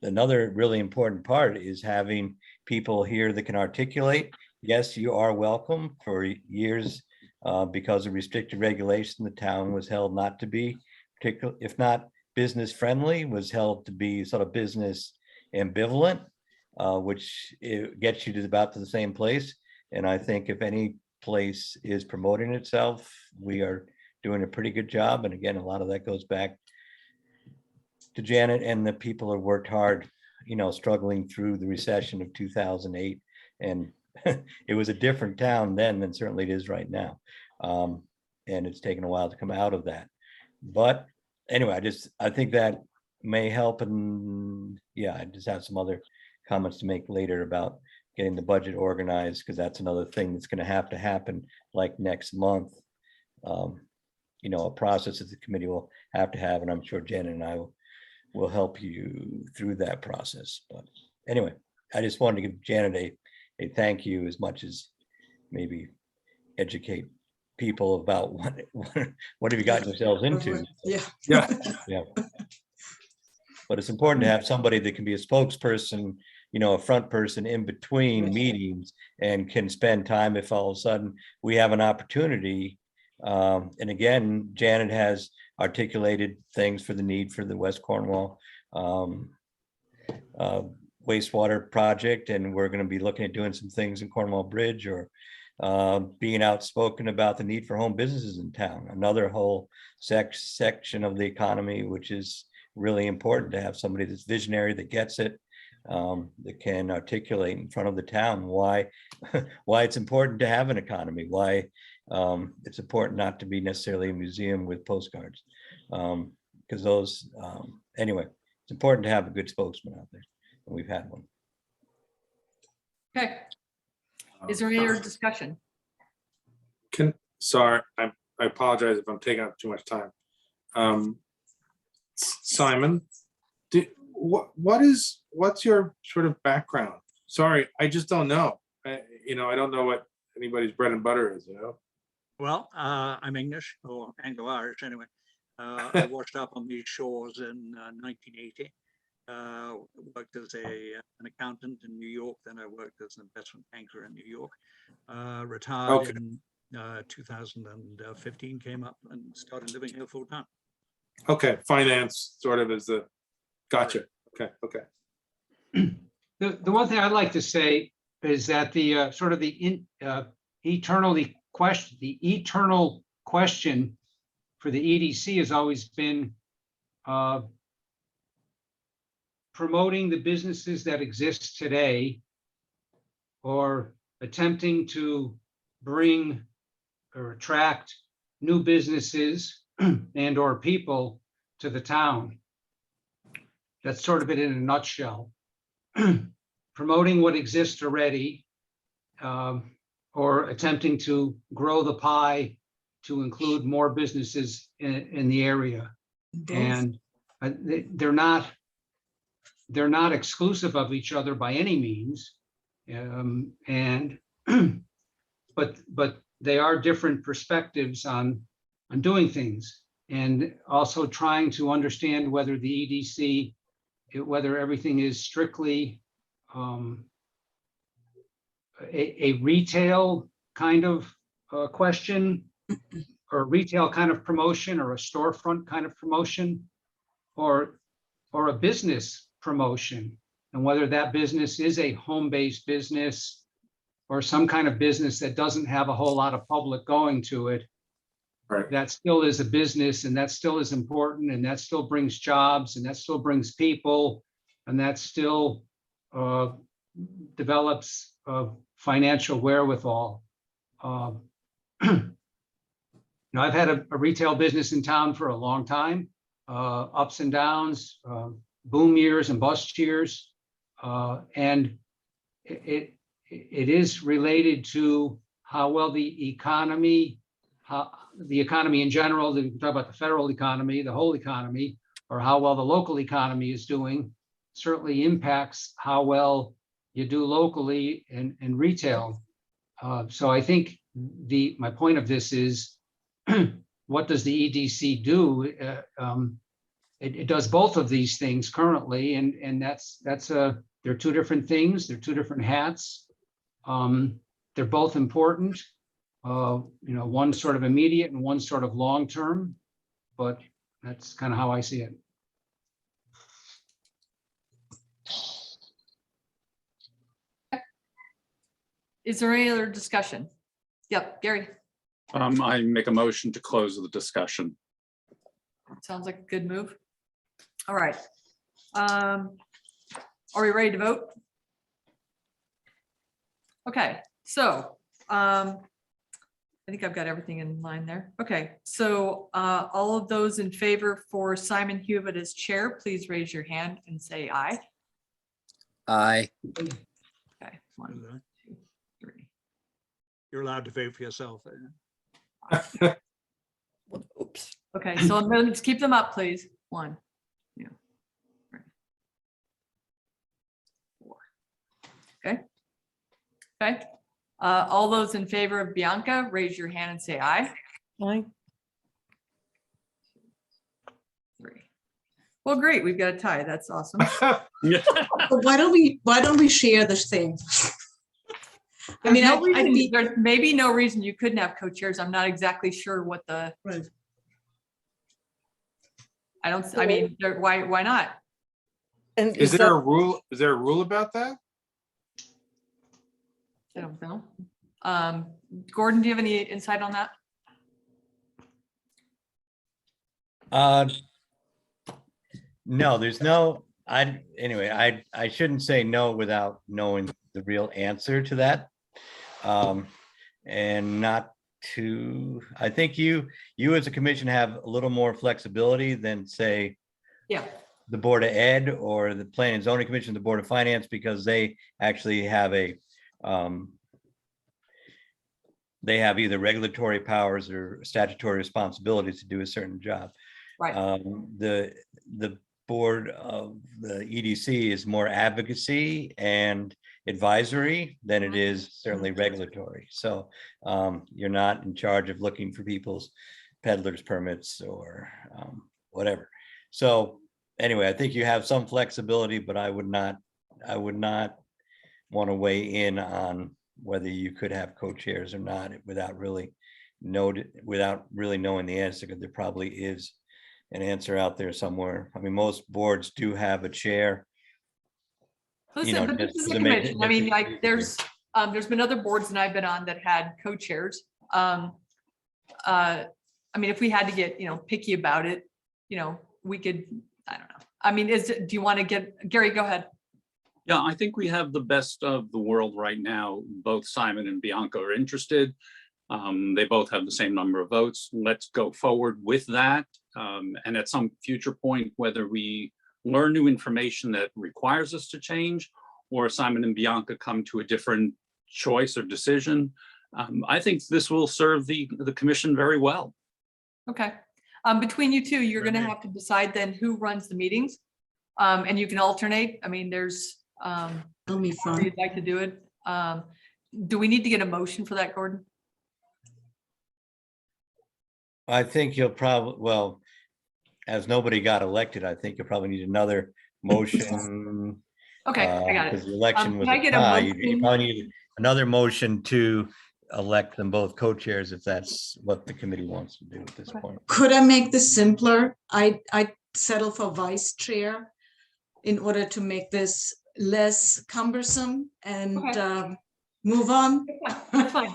another really important part, is having people here that can articulate, yes, you are welcome. For years, because of restricted regulation, the town was held not to be particular, if not business friendly, was held to be sort of business ambivalent, which gets you to about the same place. And I think if any place is promoting itself, we are doing a pretty good job. And again, a lot of that goes back to Janet and the people who worked hard, struggling through the recession of 2008. And it was a different town then than certainly it is right now. And it's taken a while to come out of that. But anyway, I think that may help. And yeah, I just have some other comments to make later about getting the budget organized, because that's another thing that's going to happen like next month. You know, a process that the committee will have to have, and I'm sure Janet and I will help you through that process. But anyway, I just wanted to give Janet a thank you, as much as maybe educate people about what have you gotten yourselves into. Yeah. Yeah. Yeah. But it's important to have somebody that can be a spokesperson, you know, a front person in between meetings, and can spend time if all of a sudden we have an opportunity. And again, Janet has articulated things for the need for the West Cornwall wastewater project, and we're going to be looking at doing some things in Cornwall Bridge, or being outspoken about the need for home businesses in town, another whole section of the economy, which is really important to have somebody that's visionary, that gets it, that can articulate in front of the town why it's important to have an economy, why it's important not to be necessarily a museum with postcards, because those anyway, it's important to have a good spokesman out there, and we've had one. Okay. Is there any other discussion? Sorry, I apologize if I'm taking up too much time. Simon, what's your sort of background? Sorry, I just don't know. I don't know what anybody's bread and butter is, you know? Well, I'm English, or Anglo-Irish anyway. I washed up on these shores in 1980. Worked as an accountant in New York, then I worked as an investment banker in New York. Retired in 2015, came up and started living here full time. Okay, finance sort of is the, gotcha. Okay. The one thing I'd like to say is that the sort of the eternal question for the EDC has always been promoting the businesses that exist today, or attempting to bring or attract new businesses and or people to the town. That's sort of it in a nutshell. Promoting what exists already, or attempting to grow the pie to include more businesses in the area. And they're not exclusive of each other by any means. But they are different perspectives on doing things, and also trying to understand whether the EDC, whether everything is strictly a retail kind of question, or a retail kind of promotion, or a storefront kind of promotion, or a business promotion, and whether that business is a home-based business or some kind of business that doesn't have a whole lot of public going to it. Right. That still is a business, and that still is important, and that still brings jobs, and that still brings people, and that still develops financial wherewithal. I've had a retail business in town for a long time, ups and downs, boom years and bust years, and it is related to how well the economy in general, we talk about the federal economy, the whole economy, or how well the local economy is doing, certainly impacts how well you do locally and retail. So I think my point of this is, what does the EDC do? It does both of these things currently, and they're two different things. They're two different hats. They're both important. One sort of immediate and one sort of long term, but that's kind of how I see it. Is there any other discussion? Yep, Gary. I make a motion to close the discussion. Sounds like a good move. All right. Are we ready to vote? Okay, so I think I've got everything in line there. Okay, so all of those in favor for Simon Hewitt as chair, please raise your hand and say aye. Aye. Okay, 1, 2, 3. You're allowed to vote for yourself. Oops. Okay, so let's keep them up, please. 1, 2, 3, 4. Okay. Okay. All those in favor of Bianca, raise your hand and say aye. Aye. 3. Well, great. We've got a tie. That's awesome. But why don't we share this thing? I mean, There's maybe no reason you couldn't have co-chairs. I'm not exactly sure what the. Right. I mean, why not? And Is is there a that, rule? Is there a rule about that? I don't know. Gordon, do you have any insight on that? No, there's no, anyway, I shouldn't say no without knowing the real answer to that. And not to, I think you as a commission have a little more flexibility than, say, Yeah. the Board of Ed or the Planning and Zoning Commission, the Board of Finance, because they actually have they have either regulatory powers or statutory responsibilities to do a certain job. Right. The board of the EDC is more advocacy and advisory than it is certainly regulatory. So you're not in charge of looking for people's peddlers permits or whatever. So anyway, I think you have some flexibility, but I would not want to weigh in on whether you could have co-chairs or not without really knowing the answer, because there probably is an answer out there somewhere. I mean, most boards do have a chair. Listen, but this is a commission. I mean, like there's been other boards that I've been on that had co-chairs. I mean, if we had to get, picky about it, we could, I don't know. I mean, do you want to get, Gary, go ahead. Yeah, I think we have the best of the world right now. Both Simon and Bianca are interested. They both have the same number of votes. Let's go forward with that. And at some future point, whether we learn new information that requires us to change, or Simon and Bianca come to a different choice or decision, I think this will serve the commission very well. Okay. Between you two, you're going to have to decide then who runs the meetings. And you can alternate. I mean, there's It'll be fun. you'd like to do it. Do we need to get a motion for that, Gordon? I think you'll probably, well, as nobody got elected, I think you'll probably need another motion. Okay, I got Because it. the election was Can I a get a tie. You motion? probably need another motion to elect them both co-chairs if that's what the committee wants to do at this point. Could I make this simpler? I settle for vice chair in order to make this less cumbersome and Okay. move on. That's fine.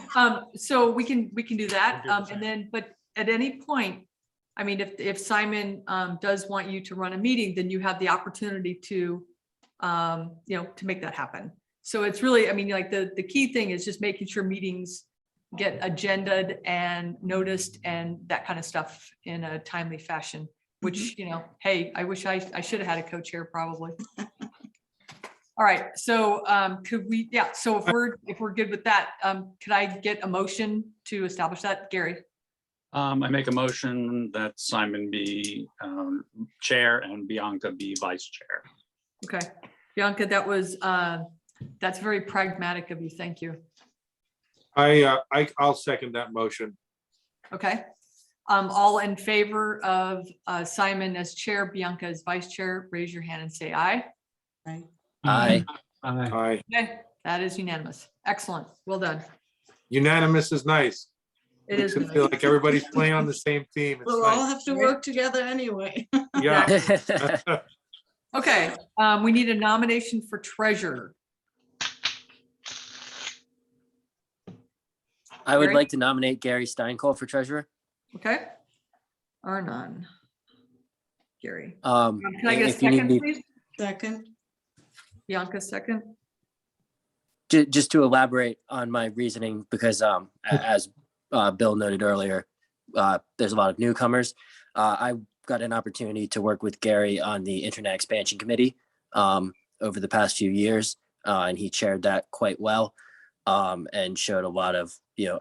So we can do that. And then, but at any point, I mean, if Simon does want you to run a meeting, then you have the opportunity to, to make that happen. So it's really, I mean, like the key thing is just making sure meetings get agenda'd and noticed and that kind of stuff in a timely fashion, which, hey, I wish I should have had a co-chair probably. All right, so could we, so if we're good with that, could I get a motion to establish that, Gary? I make a motion that Simon be chair and Bianca be vice chair. Okay, Bianca, that's very pragmatic of you. Thank you. I'll second that motion. Okay. All in favor of Simon as chair, Bianca as vice chair, raise your hand and say aye. Aye. Aye. Okay, that is unanimous. Excellent. Well done. Unanimous is nice. It is. Makes it feel like everybody's playing on the same team. It's We'll all nice. have to work together anyway. Yeah. Okay, we need a nomination for treasurer. I would Gary? like to nominate Gary Steinkohl for treasurer. Okay. Or none. Gary. Um, Can I get a if you need second, me- please? Second. Bianca, second. Just to elaborate on my reasoning, because as Bill noted earlier, there's a lot of newcomers. I got an opportunity to work with Gary on the Internet Expansion Committee. over the past few years, and he chaired that quite well, and showed a lot of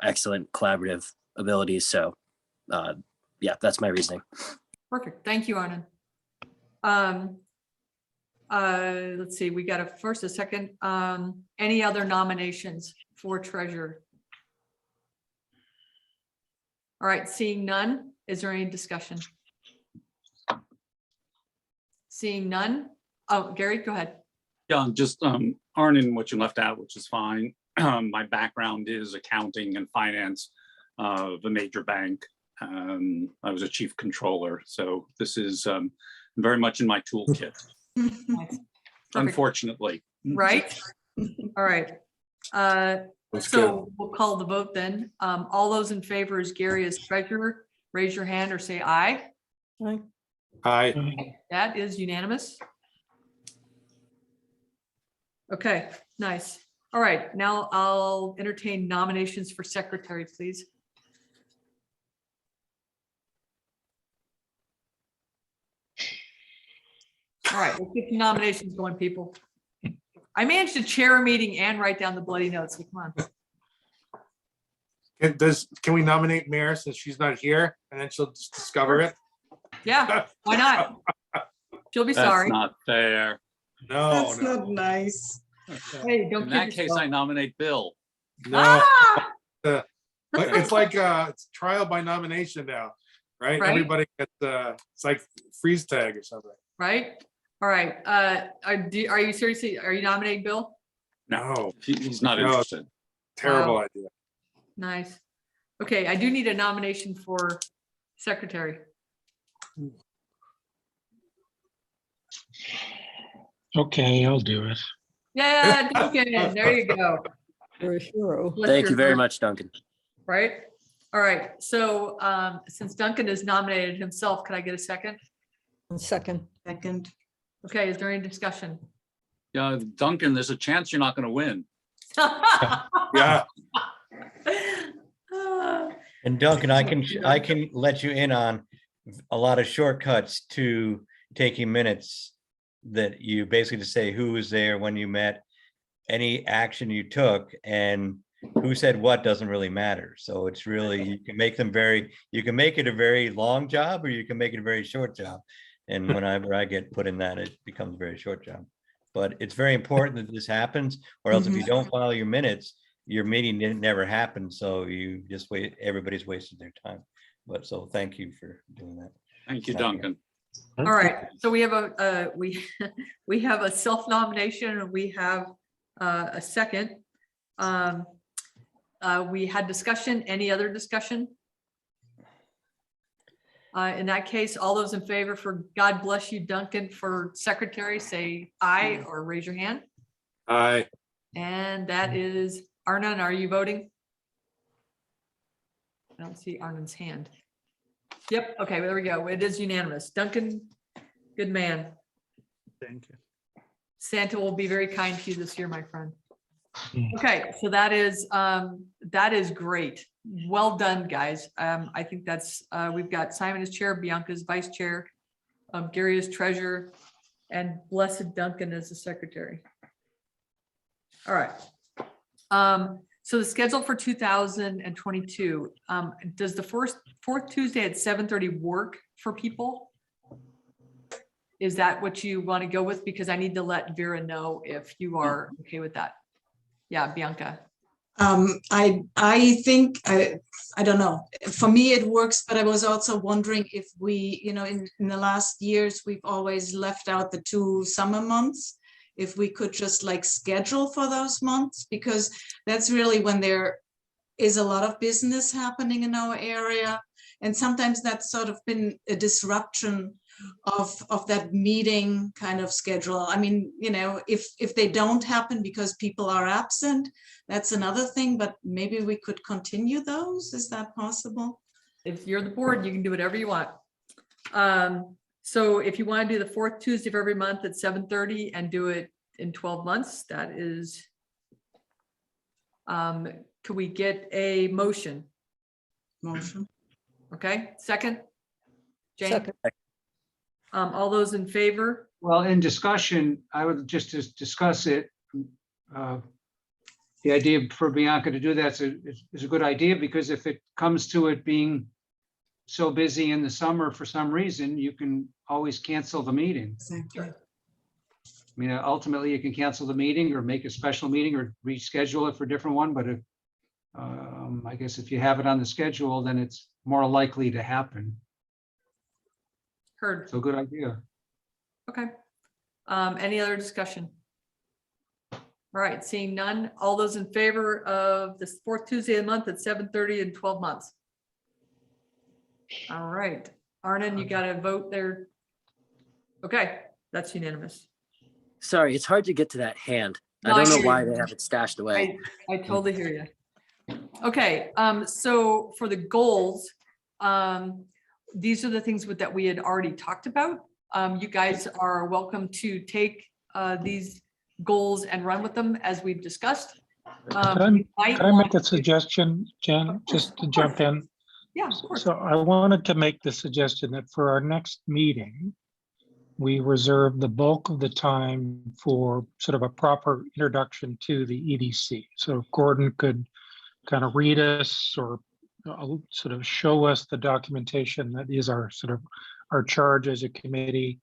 excellent collaborative abilities. So, yeah, that's my reasoning. Perfect. Thank you, Arnon. Let's see, we got a first, a second. Any other nominations for treasurer? All right, seeing none, is there any discussion? Seeing none. Oh, Gary, go ahead. Yeah, just Arnon, what you left out, which is fine. My background is accounting and finance of a major bank. I was a chief controller, so this is very much in my toolkit, Perfect. unfortunately. Right? All right. That's So we'll call the vote then. All those in favor as Gary as treasurer, raise your hand or say aye. good. Hi. That is unanimous. Okay, nice. All right, now I'll entertain nominations for secretary, please. All right, let's get the nominations going, people. I managed to chair a meeting and write down the bloody notes. So come on. Can we nominate Mayor since she's not here and then she'll just discover it? Yeah, why not? She'll be That's sorry. not fair. No, That's no, not nice. Hey, don't In kid that case, yourself. I nominate Bill. no. Ah! But it's like it's trial by nomination now, right? Right. Everybody gets it's like freeze tag or something. Right? All right. Are you seriously, are you nominating Bill? No, He's not No. interested. terrible Wow. idea. Nice. Okay, I do need a nomination for secretary. Okay, I'll do it. Yeah, Duncan, there you go. You're a hero. Bless Thank your you very heart. much, Duncan. Right? All right, so since Duncan has nominated himself, can I get a second? Second. Second. Okay, is there any discussion? Yeah, Duncan, there's a chance you're not going to win. Yeah, And Duncan, I can let you in on a lot of shortcuts to taking minutes that you basically just say who was there when you met, any action you took, and who said what doesn't really matter. So it's really, you can make it a very long job or you can make it a very short job. And whenever I get put in that, it becomes a very short job. But it's very important that this happens, or else if you don't follow your minutes, your meeting didn't never happen. So you just wait, everybody's wasted their time. But so thank you for doing that. Thank you, Duncan. All right, so we have a we have a self-nomination and we have a second. We had discussion. Any other discussion? In that case, all those in favor for God bless you, Duncan, for secretary, say aye or raise your hand. I And that is Arnon. Are you voting? I don't see Arnon's hand. Yep. Okay, there we go. It is unanimous. Duncan, good man. Thank you. Santa will be very kind to you this year, my friend. Okay, so that is great. Well done, guys. I think that's we've got Simon as chair, Bianca's vice chair, Gary as treasurer, and blessed Duncan as the secretary. All right. So the schedule for 2022, does the fourth Tuesday at 7:30 work for people? Is that what you want to go with? Because I need to let Vera know if you are okay with that. Yeah, Bianca. I think, I don't know, for me it works, but I was also wondering if we, in the last years, we've always left out the 2 summer months. If we could just like schedule for those months, because that's really when there is a lot of business happening in our area. And sometimes that's sort of been a disruption of that meeting kind of schedule. I mean, if they don't happen because people are absent, that's another thing, but maybe we could continue those. Is that possible? If you're the board, you can do whatever you want. So if you want to do the 4th Tuesday of every month at 7:30 and do it in 12 months, that is, could we get a motion? Motion. Okay, second? Jane? Second. All those in favor? Well, in discussion, I would just discuss it. The idea for Bianca to do that is a good idea, because if it comes to it being so busy in the summer for some reason, you can always cancel the meeting. Exactly. I mean, ultimately, you can cancel the meeting or make a special meeting or reschedule it for a different one, but if, I guess if you have it on the schedule, then it's more likely to happen. Heard. So good idea. Okay. Any other discussion? All right, seeing none. All those in favor of this fourth Tuesday of the month at 7:30 and 12 months? All right, Arnon, you got a vote there. Okay, that's unanimous. Sorry, it's hard to get to that hand. I No, I don't know hear why you. they have it stashed away. I totally hear you. Okay, so for the goals, these are the things that we had already talked about. You guys are welcome to take these goals and run with them as we've discussed. Could I make a suggestion, Jen, just to jump in? Yeah, of course. So I wanted to make the suggestion that for our next meeting, we reserve the bulk of the time for sort of a proper introduction to the EDC. So Gordon could kind of read us or sort of show us the documentation that is our sort of our charge as a committee.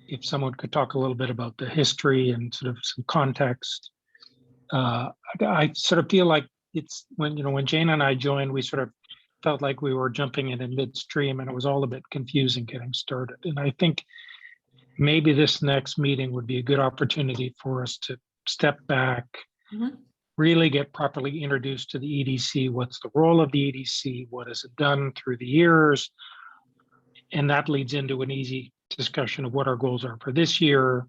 If someone could talk a little bit about the history and sort of some context. I sort of feel like it's when Jane and I joined, we sort of felt like we were jumping in midstream and it was all a bit confusing getting started. And I think maybe this next meeting would be a good opportunity for us to step back, really get properly introduced to the EDC. What's the role of the EDC? What has it done through the years? And that leads into an easy discussion of what our goals are for this year.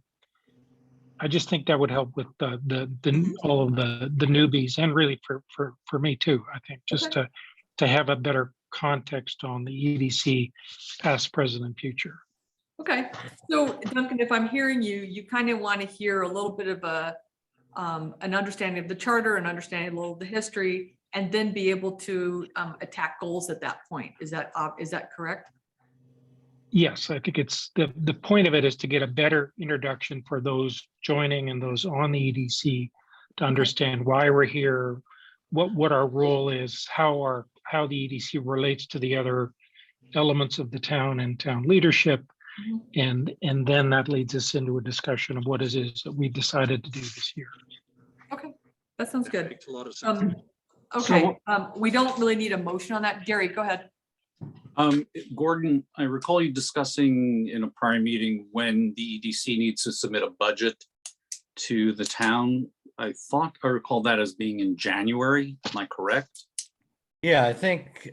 I just think that would help with all of the newbies, and really for me too. I think just to have a better context on the EDC past, present, and future. Okay, so Duncan, if I'm hearing you, you kind of want to hear a little bit of an understanding of the charter, and understanding a little of the history, and then be able to attack goals at that point. Is that correct? Yes, I think it's the point of it is to get a better introduction for those joining and those on the EDC to understand why we're here, what our role is, how the EDC relates to the other elements of the town and town leadership. And then that leads us into a discussion of what it is that we decided to do this year. Okay, that sounds good. Makes a lot of sense. Okay, we don't really need a motion on that. Gary, go ahead. Gordon, I recall you discussing in a prior meeting when the EDC needs to submit a budget to the town. I thought I recall that as being in January. Am I correct? Yeah, I think,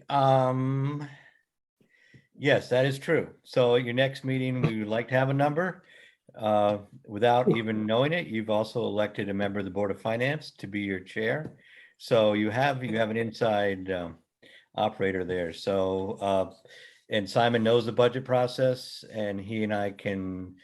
yes, that is true. So at your next meeting, we would like to have a number. Without even knowing it, you've also elected a member of the Board of Finance to be your chair. So you have an inside operator there. So and Simon knows the budget process, and he and I can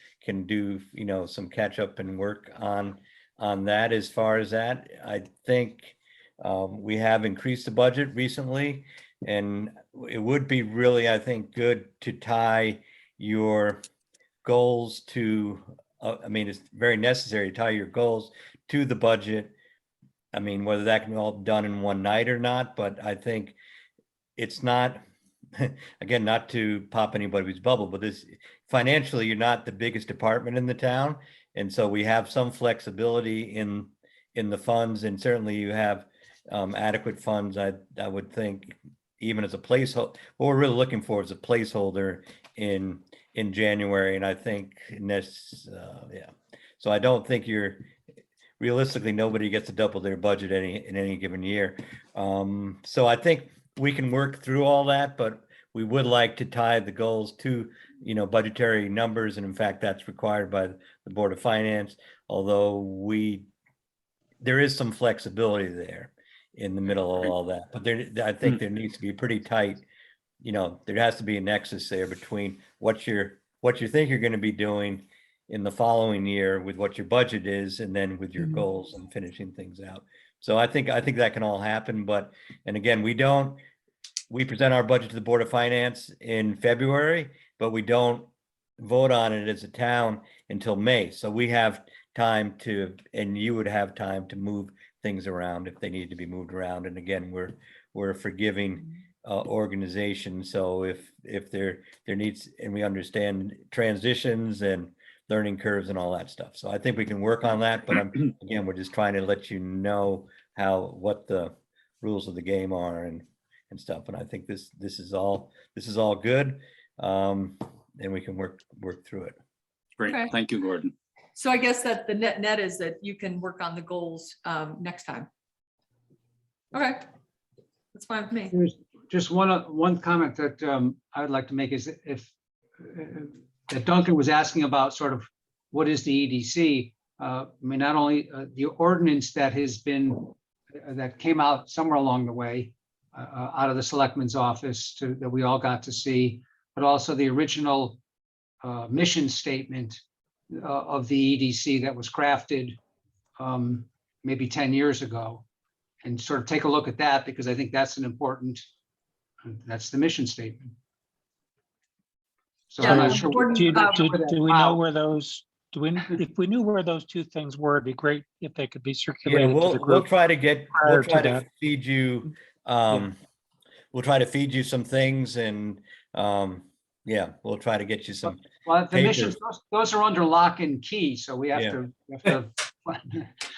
do some catch up and work on that. As far as that, I think we have increased the budget recently, and it would be really, I think, good to tie your goals to I mean, it's very necessary to tie your goals to the budget. I mean, whether that can be all done in one night or not, but I think it's not, again, not to pop anybody's bubble, but this financially, you're not the biggest department in the town. And so we have some flexibility in the funds, and certainly you have adequate funds. I would think, even as a placeholder, what we're really looking for is a placeholder in January. And I think yeah. So I don't think realistically, nobody gets to double their budget in any given year. So I think we can work through all that, but we would like to tie the goals to, budgetary numbers. And in fact, that's required by the Board of Finance, although there is some flexibility there in the middle of all that. But I think there needs to be pretty tight, there has to be a nexus there between what you think you're going to be doing in the following year with what your budget is, and then with your goals and finishing things out. So I think that can all happen. And again, we present our budget to the Board of Finance in February, but we don't vote on it as a town until May. So we have time to, and you would have time to move things around if they need to be moved around. And again, we're a forgiving organization. So if there needs, and we understand transitions and learning curves and all that stuff. So I think we can work on that, but again, we're just trying to let you know what the rules of the game are and stuff. And I think this is all good. And we can work through it. Great. Okay. Thank you, Gordon. So I guess that the net is that you can work on the goals next time. Okay, that's fine with me. There's just one comment that I would like to make is if that Duncan was asking about sort of what is the EDC? I mean, not only the ordinance that has been that came out somewhere along the way out of the selectman's office that we all got to see, but also the original mission statement of the EDC that was crafted maybe 10 years ago, and sort of take a look at that, because I think that's an important, that's the mission statement. So I'm not sure. Do we know where those, if we knew where those two things were, it'd be great if they could be Yeah, circulated to the we'll group. try to prior to that. feed you, we'll try to feed you some things, and yeah, we'll try to get you some. Well, the papers. missions, those are under lock and key, so we have to.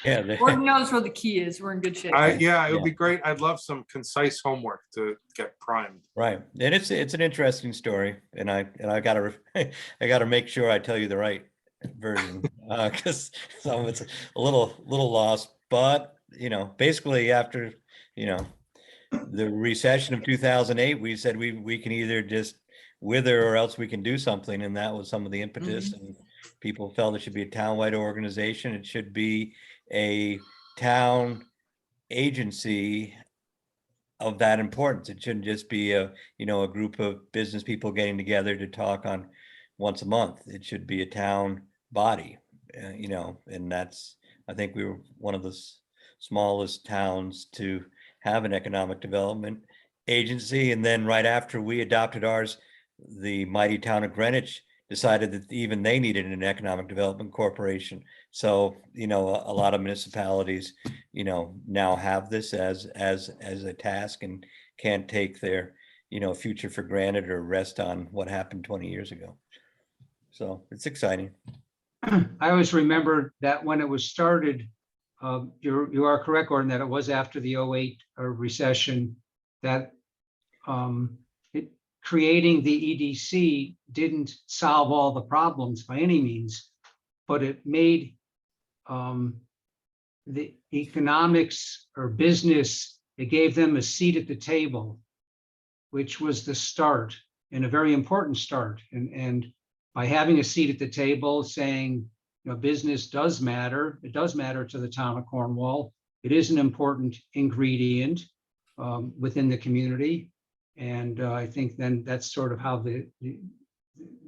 Yeah, Gordon knows where the key is. We're in good shape. Yeah, it would be great. I'd love some concise homework to get primed. right. And it's an interesting story, and I gotta I gotta make sure I tell you the right version, because some of it's a little lost. But basically after the recession of 2008, we said we can either just wither or else we can do something, and that was some of the impetus. And people felt it should be a townwide organization. It should be a town agency of that importance. It shouldn't just be a group of business people getting together to talk on once a month. It should be a town body, and that's, I think we were one of the smallest towns to have an economic development agency. And then right after we adopted ours, the mighty town of Greenwich decided that even they needed an economic development corporation. So, a lot of municipalities, now have this as a task and can't take their, future for granted or rest on what happened 20 years ago. So it's exciting. I always remember that when it was started, you are correct, Gordon, that it was after the 2008 recession, that creating the EDC didn't solve all the problems by any means, but it made the economics or business, it gave them a seat at the table, which was the start, and a very important start. And by having a seat at the table, saying, business does matter. It does matter to the town of Cornwall. It is an important ingredient within the community. And I think then that's sort of how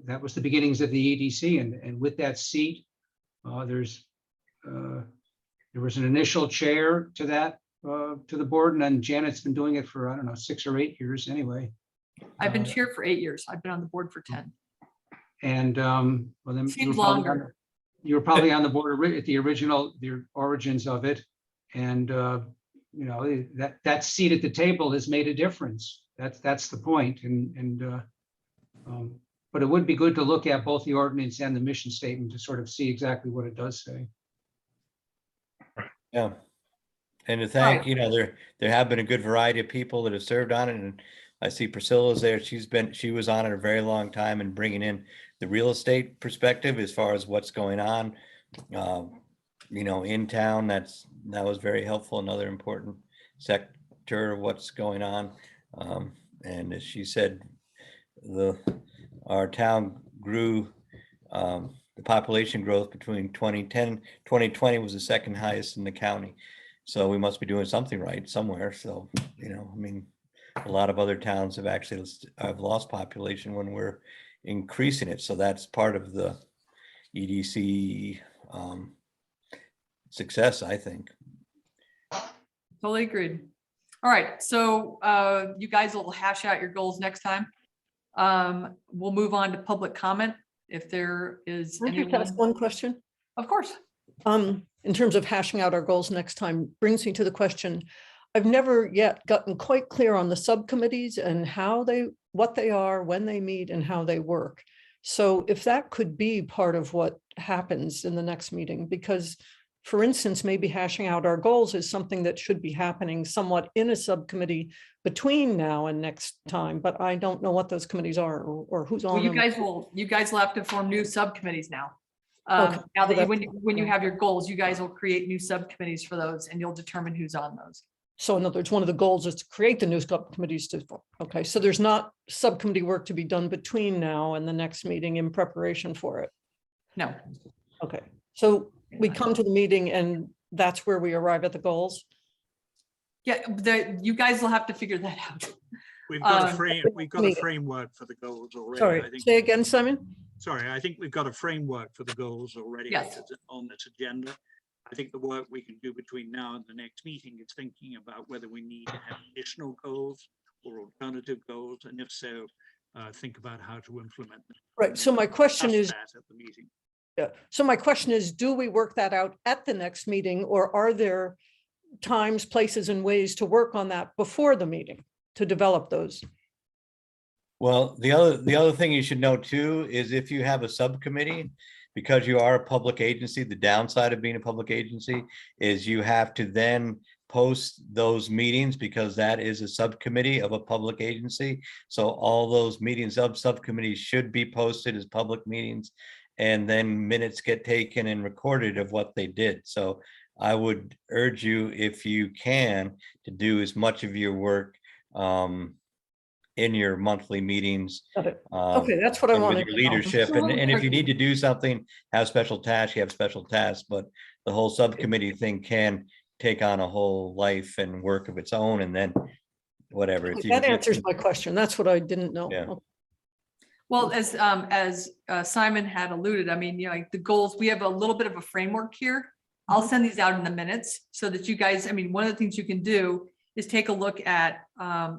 that was the beginnings of the EDC. And with that seat, there was an initial chair to that, to the board. And then Janet's been doing it for, I don't know, 6 or 8 years anyway. I've been chair for 8 years. I've been on the board for 10. And well, then Seems longer. You were probably on the board at the origins of it. And that seat at the table has made a difference. That's the point. But it would be good to look at both the ordinance and the mission statement to sort of see exactly what it does say. Yeah. And to thank, there have been a good variety of people that have served on it. And I see Priscilla's there. She was on it a very long time and bringing in the real estate perspective as far as what's going on, in town. That was very helpful. Another important sector of what's going on. And as she said, our town grew, the population growth between 2010, 2020 was the second highest in the county. So we must be doing something right somewhere. So, a lot of other towns have actually have lost population when we're increasing it. So that's part of the EDC success, I think. Totally agreed. All right, so you guys will hash out your goals next time. We'll move on to public comment. if there is Can I just ask anyone, one question? of course. In terms of hashing out our goals next time, brings me to the question, I've never yet gotten quite clear on the subcommittees and what they are, when they meet and how they work. So if that could be part of what happens in the next meeting, because for instance, maybe hashing out our goals is something that should be happening somewhat in a subcommittee between now and next time, but I don't know what those committees are or who's Well, on you them. guys will have to form new subcommittees now. Okay, Now so that when that's- you have your goals, you guys will create new subcommittees for those and you'll determine who's on those. So in other words, one of the goals is to create the new subcommittees to, okay, so there's not subcommittee work to be done between now and the next meeting in preparation for it. No, Okay, so we come to the meeting and that's where we arrive at the goals. yeah, you guys will have to figure that out. We've got a Um, frame, we've got a meeting. framework for the goals already. Sorry, I think, say again, Simon? sorry, I think we've got a framework for the goals already Yes. on this agenda. I think the work we can do between now and the next meeting is thinking about whether we need to have additional goals or alternative goals, and if so, think about how to implement them. Right, so my question Discuss is, that at the meeting. yeah, so my question is, do we work that out at the next meeting or are there times, places and ways to work on that before the meeting to develop those? Well, the other thing you should know too is if you have a subcommittee, because you are a public agency, the downside of being a public agency is you have to then post those meetings because that is a subcommittee of a public agency. So all those meetings of subcommittees should be posted as public meetings, and then minutes get taken and recorded of what they did. So I would urge you, if you can, to do as much of your work in your monthly meetings. Got it. Okay, that's what I and with wanted your to know. leadership, and if you need to do something, have special tasks, you have special tasks, but the whole subcommittee thing can take on a whole life and work of its own, and then whatever. If you That get- answers my question. That's what I didn't know. Yeah. Okay. Well, as Simon had alluded, I mean, you know, like the goals, we have a little bit of a framework here. I'll send these out in the minutes so that you guys, I mean, one of the things you can do is take a look at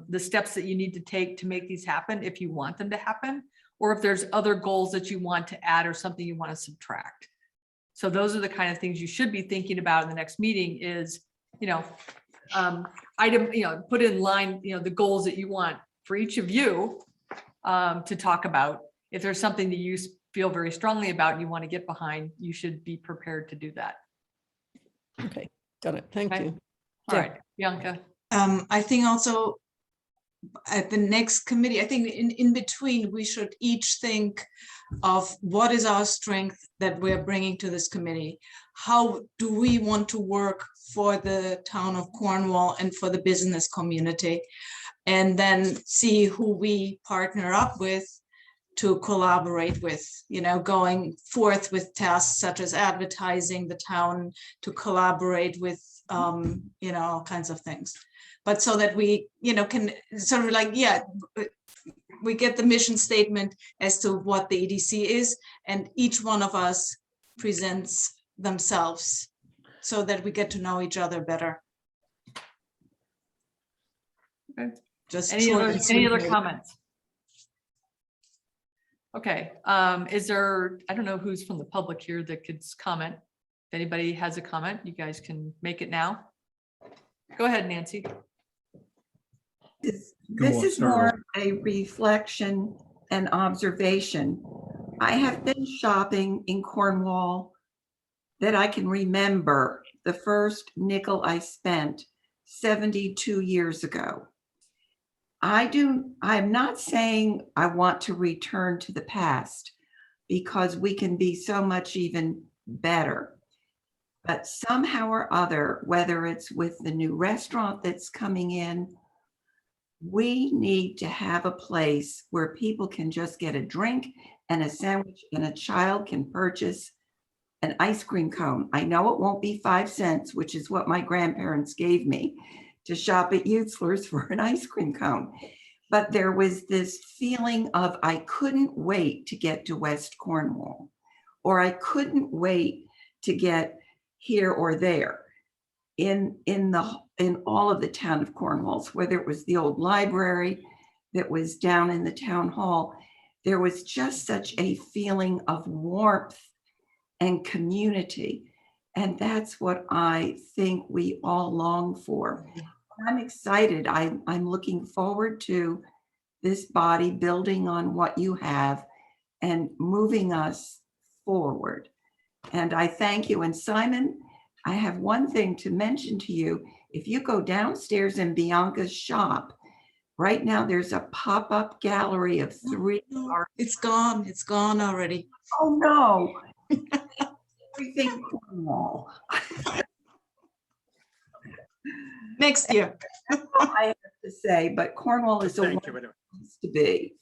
the steps that you need to take to make these happen if you want them to happen, or if there's other goals that you want to add or something you want to subtract. So those are the kind of things you should be thinking about in the next meeting is, you know, put in line, you know, the goals that you want for each of you to talk about. If there's something that you feel very strongly about and you want to get behind, you should be prepared to do that. Okay, got it. Thank Okay. you. All Yeah. right, Bianca. I think also at the next committee, I think in between, we should each think of what is our strength that we're bringing to this committee. How do we want to work for the town of Cornwall and for the business community? And then see who we partner up with to collaborate with, you know, going forth with tasks such as advertising the town, to collaborate with, you know, all kinds of things. But so that we, you know, can sort of like, yeah, we get the mission statement as to what the EDC is, and each one of us presents themselves so that we get to know each other better. Okay. Just Any short other, and sweet, maybe. comments? Okay, is there, I don't know who's from the public here that could comment. If anybody has a comment, you guys can make it now. Go ahead, Nancy. This is more a reflection and observation. I have been shopping in Cornwall that I can remember the first nickel I spent 72 years ago. I'm not saying I want to return to the past because we can be so much even better. But somehow or other, whether it's with the new restaurant that's coming in, we need to have a place where people can just get a drink and a sandwich and a child can purchase an ice cream cone. I know it won't be 5 cents, which is what my grandparents gave me to shop at Eutzler's for an ice cream cone. But there was this feeling of I couldn't wait to get to West Cornwall, or I couldn't wait to get here or there in all of the town of Cornwall, whether it was the old library that was down in the town hall. there was just such a feeling of warmth and community. And that's what I think we all long for. I'm excited. I'm looking forward to this body building on what you have and moving us forward. And I thank you. And Simon, I have one thing to mention to you. If you go downstairs in Bianca's shop, right now there's a pop-up gallery of 3 art. It's gone. It's gone already. Oh no. Everything Cornwall. Next year. I have to say, but Cornwall is a Thank you. wonderful place to be.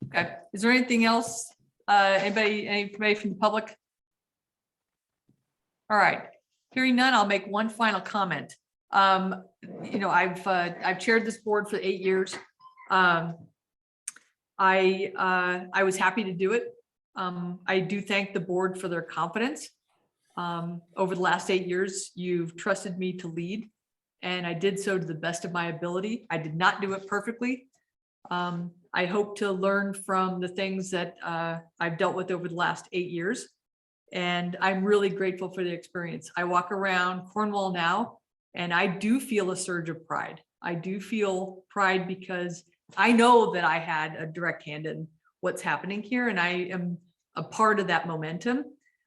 Okay, is there anything else? Anybody from the public? All right, hearing none, I'll make one final comment. You know, I've chaired this board for 8 years. I was happy to do it. I do thank the board for their confidence. Over the last 8 years, you've trusted me to lead, and I did so to the best of my ability. I did not do it perfectly. I hope to learn from the things that I've dealt with over the last 8 years. And I'm really grateful for the experience. I walk around Cornwall now, and I do feel a surge of pride. I do feel pride because I know that I had a direct hand in what's happening here, and I am a part of that momentum.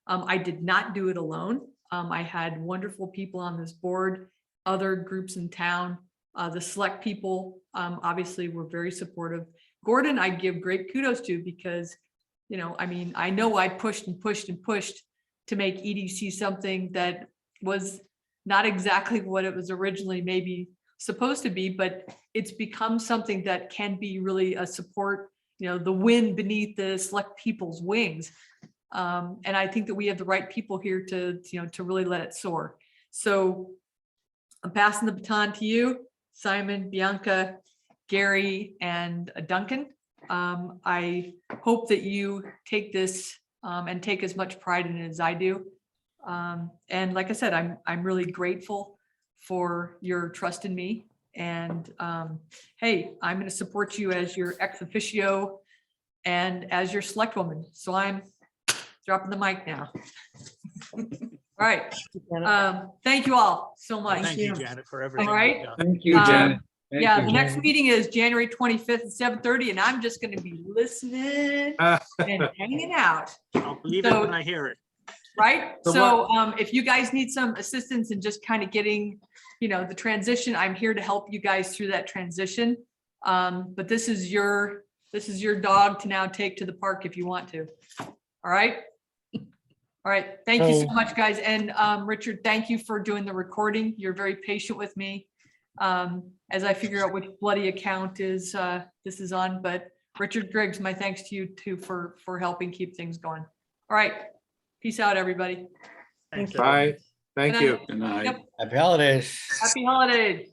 I did not do it alone. I had wonderful people on this board, other groups in town. The select people obviously were very supportive. Gordon, I give great kudos to because, you know, I mean, I know I pushed and pushed and pushed to make EDC something that was not exactly what it was originally maybe supposed to be, but it's become something that can be really a support, you know, the wind beneath the select people's wings. And I think that we have the right people here to, you know, to really let it soar. So I'm passing the baton to you, Simon, Bianca, Gary, and Duncan. I hope that you take this and take as much pride in it as I do. And like I said, I'm really grateful for your trust in me. And hey, I'm going to support you as your ex officio and as your select woman. So I'm dropping the mic now. All right. Thank you all so much. Thank you, Janet, for everything. All right. you've done. Thank you, Janet. Thank Yeah, you, the next Janet. meeting is January 25th at 7:30, and I'm just going to be listening and hanging out, I'll believe it when I hear it. right? So So if you guys need some assistance in just kind of getting, you know, the transition, I'm here to help you guys through that transition. But this is your dog to now take to the park if you want to. All right. All right. Thank you so much, guys. And Richard, thank you for doing the recording. You're very patient with me as I figure out which bloody account is this is on. But Richard Griggs, my thanks to you too for helping keep things going. All right. Peace out, everybody. Thanks. Bye. Thank Good you. night. Good night. Yep. Happy holidays. Happy holidays.